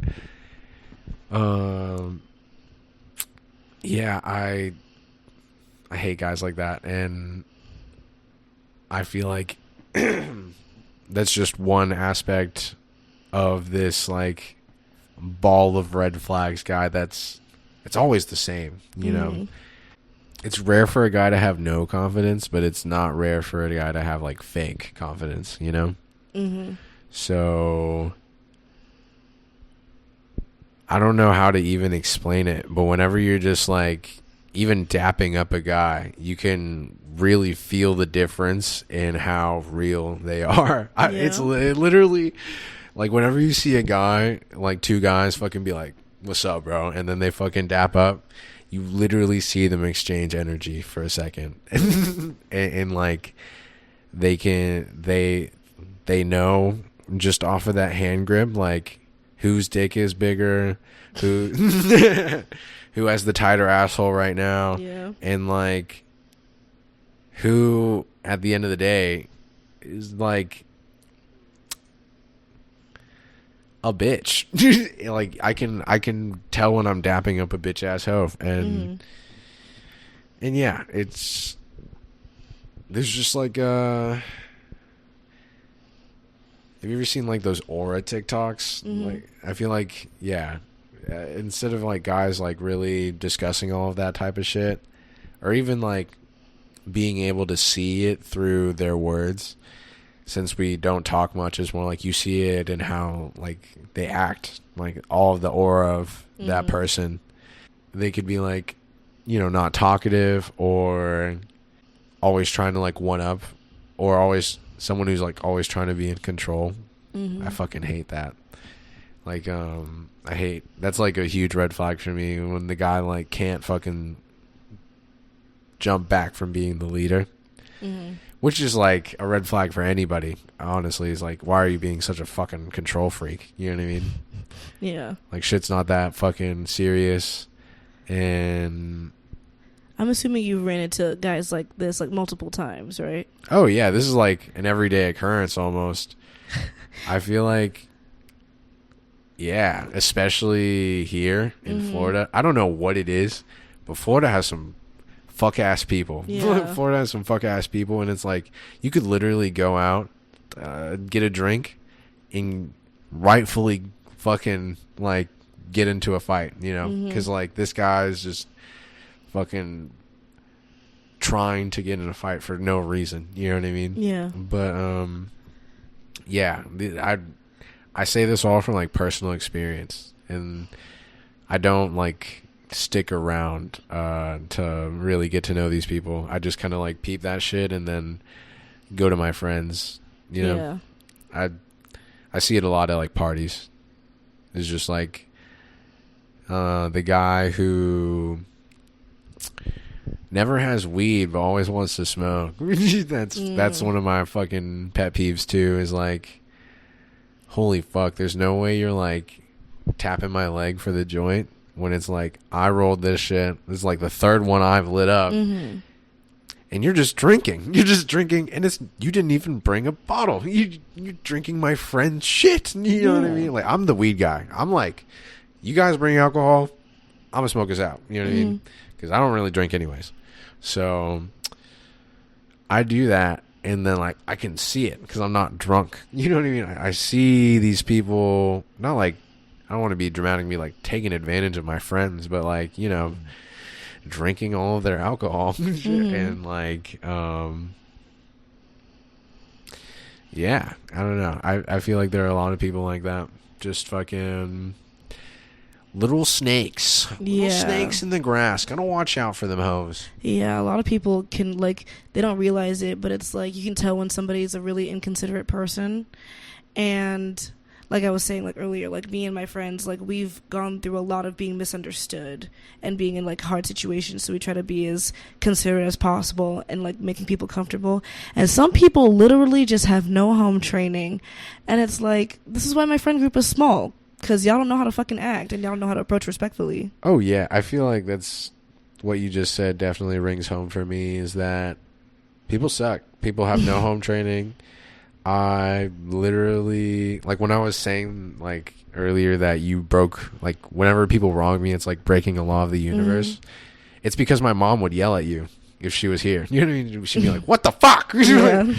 yeah, I hate guys like that. And I feel like that's just one aspect of this, like, ball of red flags guy it's always the same, you know? It's rare for a guy to have no confidence, but it's not rare for a guy to have, like, fake confidence, you know? So I don't know how to even explain it, but whenever you're just, like, even dapping up a guy, you can really feel the difference in how real they are. It's literally, like, whenever you see a guy, like, two guys fucking be like, what's up, bro? And then they fucking dap up. You literally see them exchange energy for a second. and like, they know just off of that hand grip, like, whose dick is bigger, who who has the tighter asshole right now, and like who at the end of the day is like a bitch. Like I can tell when I'm dapping up a bitch ass hoe, and yeah, there's just like have you ever seen like those aura TikToks? Like I feel like instead of like guys like really discussing all of that type of shit, or even like being able to see it through their words, since we don't talk much, it's more like you see it and how like they act, like all of the aura of that person. They could be like, you know, not talkative, or always trying to like one up, or always someone who's like always trying to be in control. I fucking hate that. Like I hate, that's like a huge red flag for me when the guy like can't fucking jump back from being the leader. Which is like a red flag for anybody, honestly. Is like, why are you being such a fucking control freak? You know what I mean? Yeah. Like, shit's not that fucking serious. And I'm assuming you ran into guys like this like multiple times, right? Oh yeah, this is like an everyday occurrence almost. I feel like, yeah, especially here in Florida. I don't know what it is, but Florida has some fuck ass people. Florida has some fuck ass people, and it's like you could literally go out, get a drink, and rightfully fucking like get into a fight, you know, because like this guy's just fucking trying to get in a fight for no reason. You know what I mean? Yeah. But yeah, I say this all from like personal experience, and I don't like stick around to really get to know these people. I just kind of like peep that shit and then go to my friends, you know. I see it a lot at like parties. It's just like the guy who never has weed but always wants to smoke. That's one of my fucking pet peeves too, is like, holy fuck, there's no way you're like tapping my leg for the joint when it's like, I rolled this shit. This is like the third one I've lit up. And you're just drinking. You're just drinking, and you didn't even bring a bottle. You're drinking my friend's shit. You know what I mean? Like, I'm the weed guy. I'm like, you guys bring alcohol, I'm going to smoke us out. You know what I mean? Because I don't really drink anyways. So I do that, and then like I can see it because I'm not drunk. You know what I mean? I see these people, not like, I don't want to be dramatic, be like taking advantage of my friends, but like, you know, drinking all of their alcohol and like, yeah, I don't know. I feel like there are a lot of people like that. Just fucking little snakes. Little snakes in the grass. Gotta watch out for them hoes. Yeah, a lot of people can like, they don't realize it, but it's like you can tell when somebody's a really inconsiderate person. And like I was saying like earlier, like me and my friends, like we've gone through a lot of being misunderstood and being in like hard situations, so we try to be as considerate as possible and like making people comfortable. And some people literally just have no home training, and it's like, this is why my friend group is small, because y'all don't know how to fucking act, and y'all don't know how to approach respectfully. Oh yeah, I feel like that's what you just said definitely rings home for me, is that people suck. People have no home training. I literally, like when I was saying like earlier that you broke, like whenever people wrong me, it's like breaking a law of the universe. It's because my mom would yell at you if she was here. You know what I mean? She'd be like, what the fuck? Like,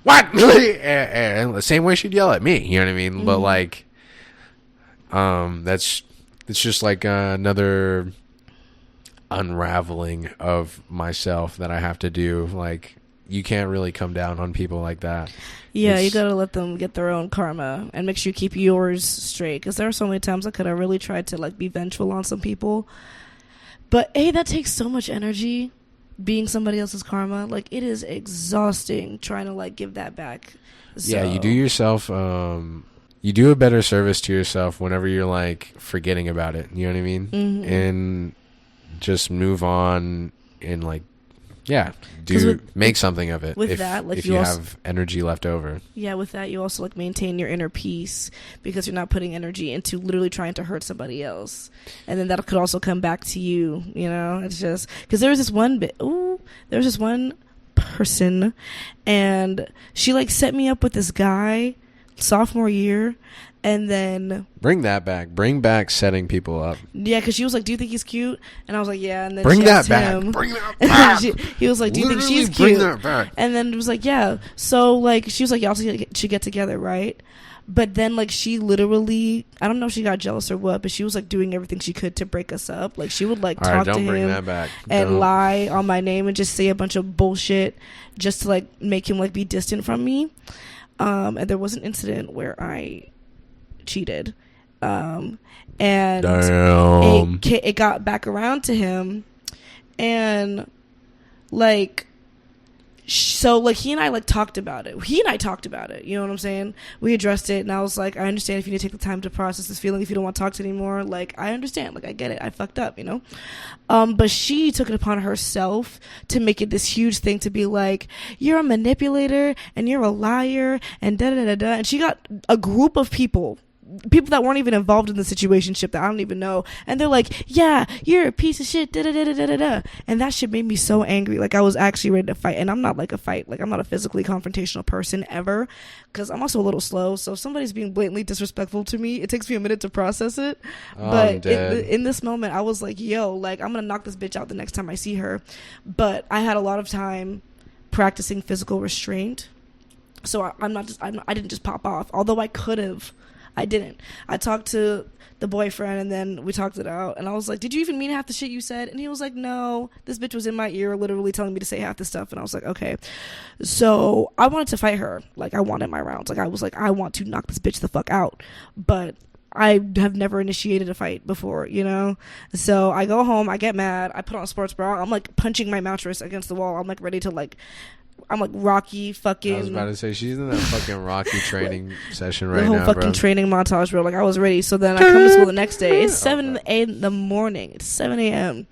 what? And the same way she'd yell at me. You know what I mean? But like, it's just like another unraveling of myself that I have to do. Like, you can't really come down on people like that. Yeah, you gotta let them get their own karma and make sure you keep yours straight, because there are so many times I could have really tried to like be vengeful on some people, but that takes so much energy, being somebody else's karma. Like, it is exhausting trying to like give that back. So. Yeah, you do yourself you do a better service to yourself whenever you're like forgetting about it, you know what I mean? And just move on and like Yeah, make something of it. With if, that, like if you have energy left over. Yeah, with that, you also like maintain your inner peace because you're not putting energy into literally trying to hurt somebody else, and then that could also come back to you. You know, it's just because there was this one person, and she like set me up with this guy sophomore year. And then bring back setting people up. Yeah, because she was like, "Do you think he's cute?" And I was like, "Yeah." And then bring she that asked back. him, Bring that back. He was like, "Do you think she's cute?" Bring that back. And then it was like, "Yeah." So like, she was like, "Y'all should get together, right?" But then like, she literally, I don't know if she got jealous or what, but she was like doing everything she could to break us up. Like she would like talk to him and lie on my name and just say a bunch of bullshit just to like make him like be distant from me. And there was an incident where I cheated, and it got back around to him, and like so like he and I talked about it, you know what I'm saying? We addressed it, and I was like, I understand if you need to take the time to process this feeling, if you don't want to talk to it anymore, like I understand, like I get it, I fucked up, you know. But she took it upon herself to make it this huge thing, to be like, you're a manipulator and you're a liar and da da da da, and she got a group of people that weren't even involved in the situationship that I don't even know, and they're like, yeah, you're a piece of shit, da da da da da da, and that shit made me so angry. Like I was actually ready to fight, and I'm not like I'm not a physically confrontational person ever, because I'm also a little slow, so if somebody's being blatantly disrespectful to me, it takes me a minute to process it. But in this moment, I was like, yo, like I'm gonna knock this bitch out the next time I see her. But I had a lot of time practicing physical restraint, so I didn't just pop off, although I could have. I didn't. I talked to the boyfriend, and then we talked it out, and I was like, did you even mean half the shit you said? And he was like, no, this bitch was in my ear literally telling me to say half the stuff. And I was like, okay. So I wanted to fight her. Like I wanted my rounds. Like I was like, I want to knock this bitch the fuck out, but I have never initiated a fight before, you know? So I go home, I get mad, I put on a sports bra, I'm like punching my mattress against the wall, I'm like ready to I'm like Rocky fucking. I was about to say, she's in that fucking Rocky training session right now, the whole fucking training montage, bro. Like I was ready. So then I come to school the next day. It's 7 in the morning. It's 7 a.m.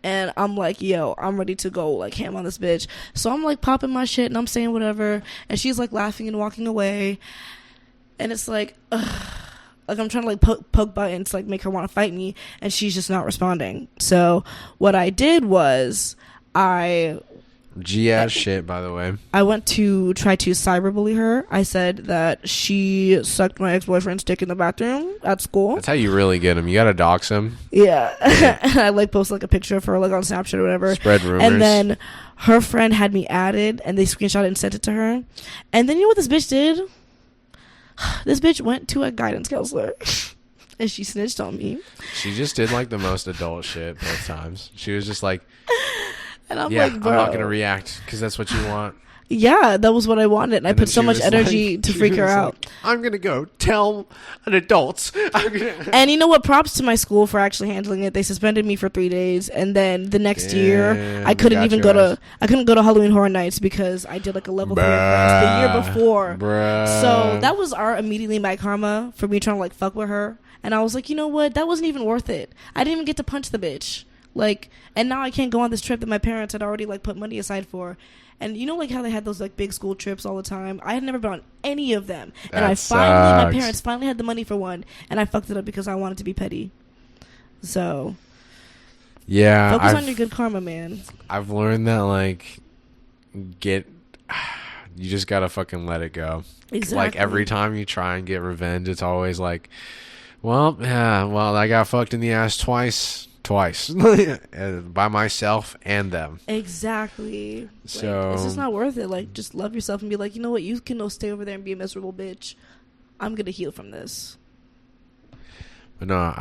And I'm like, yo, I'm ready to go like ham on this bitch. So I'm like popping my shit and I'm saying whatever. And she's like laughing and walking away. And it's like, ugh. Like I'm trying to like poke buttons to like make her want to fight me. And she's just not responding. So what I did was shit, by the way. I went to try to cyberbully her. I said that she sucked my ex-boyfriend's dick in the bathroom at school. That's how you really get him. You gotta dox him. Yeah. And I like posted like a picture of her like on Snapchat or whatever. Spread rumors. And then her friend had me added, and they screenshot it and sent it to her. And then you know what this bitch did? This bitch went to a guidance counselor. And she snitched on me. She just did like the most adult shit both times. She was just like, and I'm like, bro, I'm not gonna react because that's what you want. Yeah, that was what I wanted. And I put so much energy to freak her out. Like, I'm gonna go tell an adult. And you know what? Props to my school for actually handling it. They suspended me for 3 days, and then the next year I couldn't even go to Halloween Horror Nights because I did like a level 3 class the year before. So that was immediately my karma for me trying to like fuck with her. And I was like, you know what? That wasn't even worth it. I didn't even get to punch the bitch. Like, and now I can't go on this trip that my parents had already like put money aside for. And you know like how they had those like big school trips all the time? I had never been on any of them. And my parents finally had the money for one, and I fucked it up because I wanted to be petty. So yeah, focus on your good karma, man. I've learned that like you just gotta fucking let it go. Exactly. Like every time you try and get revenge, it's always like, well, I got fucked in the ass twice by myself and them. Exactly. So it's just not worth it. Like, just love yourself and be like, you know what, you can go stay over there and be a miserable bitch. I'm gonna heal from this. But no,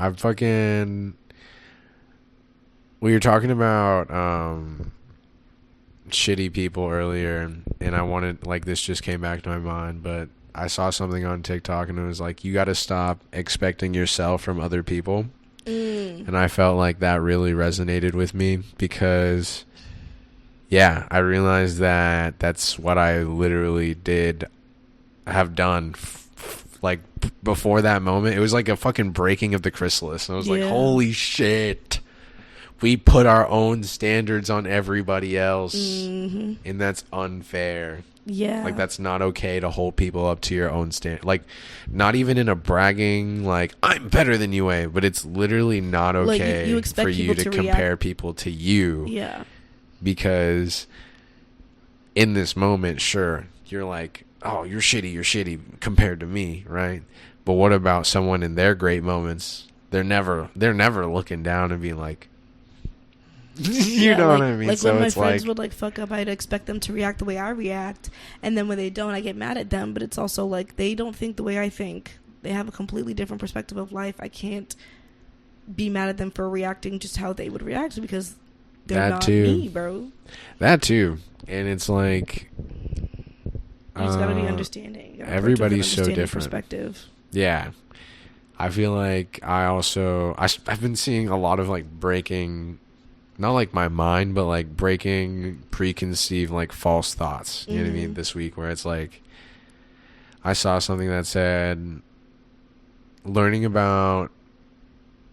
we were talking about shitty people earlier, and I wanted, like, this just came back to my mind, but I saw something on TikTok and it was like, you gotta stop expecting yourself from other people. And I felt like that really resonated with me because, yeah, I realized that that's what I literally have done. Like, before that moment, it was like a fucking breaking of the chrysalis. And I was like, holy shit. we put our own standards on everybody else, Mm-hmm. and that's unfair. Yeah. Like, that's not okay to hold people up to your own standard. Like, not even in a bragging, like, I'm better than you way, but it's literally not Like, okay you expect for you people to to compare react. people to you. Yeah. Because in this moment, sure, you're like, oh, you're shitty compared to me, right? But what about someone in their great moments? They're never looking down and being like, you know like, what I mean? Like, So when my it's friends like, would like fuck up, I'd expect them to react the way I react, and then when they don't, I get mad at them. But it's also like they don't think the way I think. They have a completely different perspective of life. I can't be mad at them for reacting just how they would react because they're That not too. me, bro. That too. And it's like, You just gotta be understanding. You gotta approach it with an everybody's so understanding different. Perspective. Yeah. I feel like I've been seeing a lot of like breaking, not like my mind, but like breaking preconceived like false thoughts. You know what I mean? This week, where it's like, I saw something that said, learning about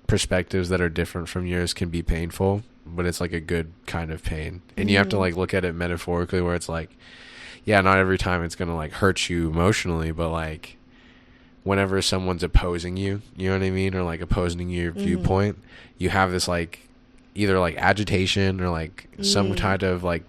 perspectives that are different from yours can be painful, but it's like a good kind of pain. And you have to like look at it metaphorically, where it's like, yeah, not every time it's gonna like hurt you emotionally, but like whenever someone's opposing you, you know what I mean, or like opposing your viewpoint, you have this like either like agitation or like some kind of like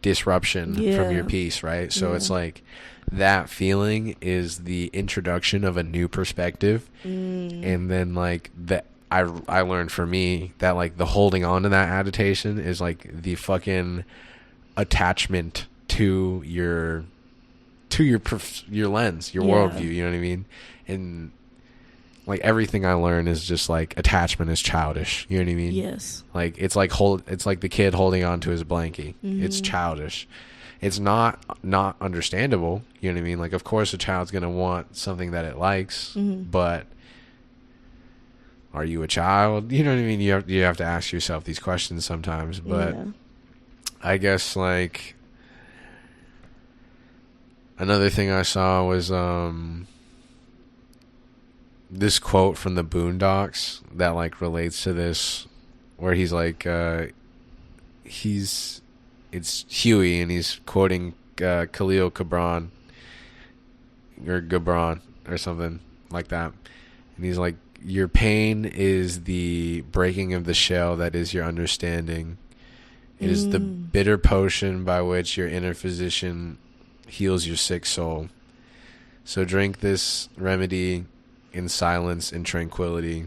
disruption from your peace, right? So it's like that feeling is the introduction of a new perspective. And then like that I learned for me that like the holding on to that agitation is like the fucking attachment to your lens, your worldview, you know what I mean? And like everything I learn is just like attachment is childish, you know what I mean? Yes. Like it's like the kid holding on to his blankie. It's childish. It's not understandable, you know what I mean? Like, of course a child's gonna want something that it likes, but are you a child? You know what I mean? You have to ask yourself these questions sometimes. But I guess like another thing I saw was this quote from the Boondocks that like relates to this, where he's like it's Huey, and he's quoting Khalil Gibran or something like that, and he's like, your pain is the breaking of the shell that is your understanding. It is the bitter potion by which your inner physician heals your sick soul. So drink this remedy in silence and tranquility,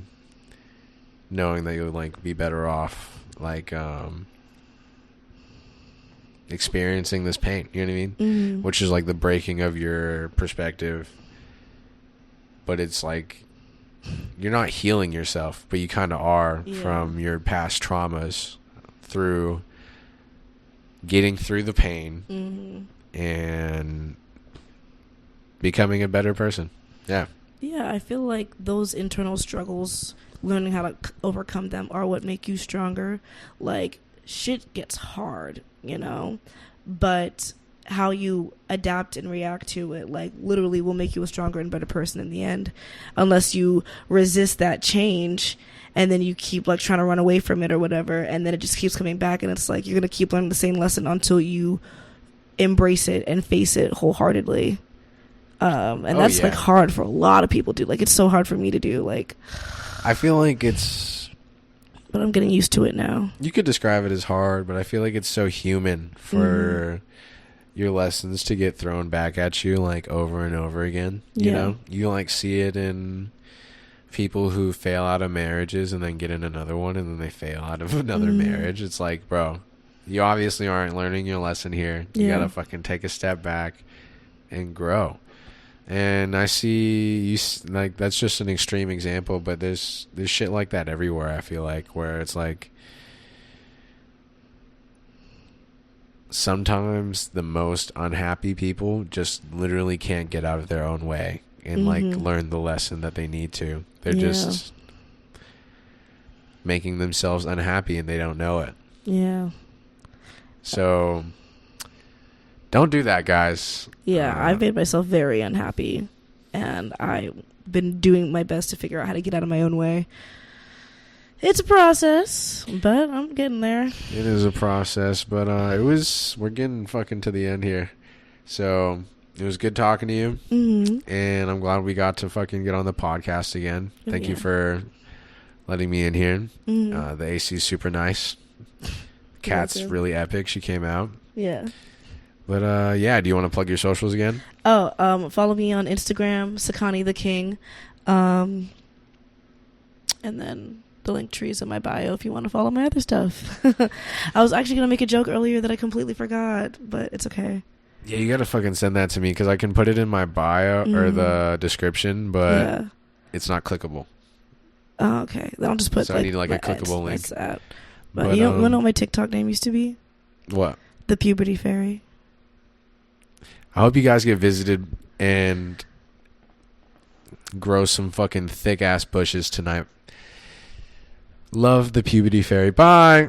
knowing that you'll like be better off like experiencing this pain, you know what I mean? Which is like the breaking of your perspective. But it's like you're not healing yourself, but you kind of are from your past traumas through getting through the pain and becoming a better person. Yeah. Yeah, I feel like those internal struggles, learning how to overcome them, are what make you stronger. Like, shit gets hard, you know? But how you adapt and react to it, like, literally will make you a stronger and better person in the end. Unless you resist that change and then you keep, like, trying to run away from it or whatever, and then it just keeps coming back, and it's like you're going to keep learning the same lesson until you embrace it and face it wholeheartedly. And that's like hard for a lot of people to do. Like, it's so hard for me to do. Like, I feel like it's, but I'm getting used to it now. you could describe it as hard, but I feel like it's so human for your lessons to get thrown back at you like over and over again. You know, you like see it in people who fail out of marriages and then get in another one, and then they fail out of another marriage. It's like, bro, you obviously aren't learning your lesson here. You gotta fucking take a step back and grow. And I see you like, that's just an extreme example, but there's shit like that everywhere. I feel like, where it's like sometimes the most unhappy people just literally can't get out of their own way and like learn the lesson that they need to. They're just making themselves unhappy and they don't know it. Yeah. So don't do that, guys. Yeah, I've made myself very unhappy, and I've been doing my best to figure out how to get out of my own way. It's a process, but I'm getting there. It is a process, but we're getting fucking to the end here. So it was good talking to you, and I'm glad we got to fucking get on the podcast again. Thank you for letting me in here. The AC is super nice. Cat's really epic. She came out. Yeah. But do you want to plug your socials again? Follow me on Instagram, Sekani the King, and then the link trees in my bio if you want to follow my other stuff. I was actually gonna make a joke earlier that I completely forgot, but it's okay. Yeah, you gotta fucking send that to me because I can put it in my bio or the description, but it's not clickable. Oh, okay. Then I'll just put. So I need like a clickable link. But you know what my TikTok name used to be? What? The Puberty Fairy. I hope you guys get visited and grow some fucking thick ass bushes tonight. Love the Puberty Fairy. Bye.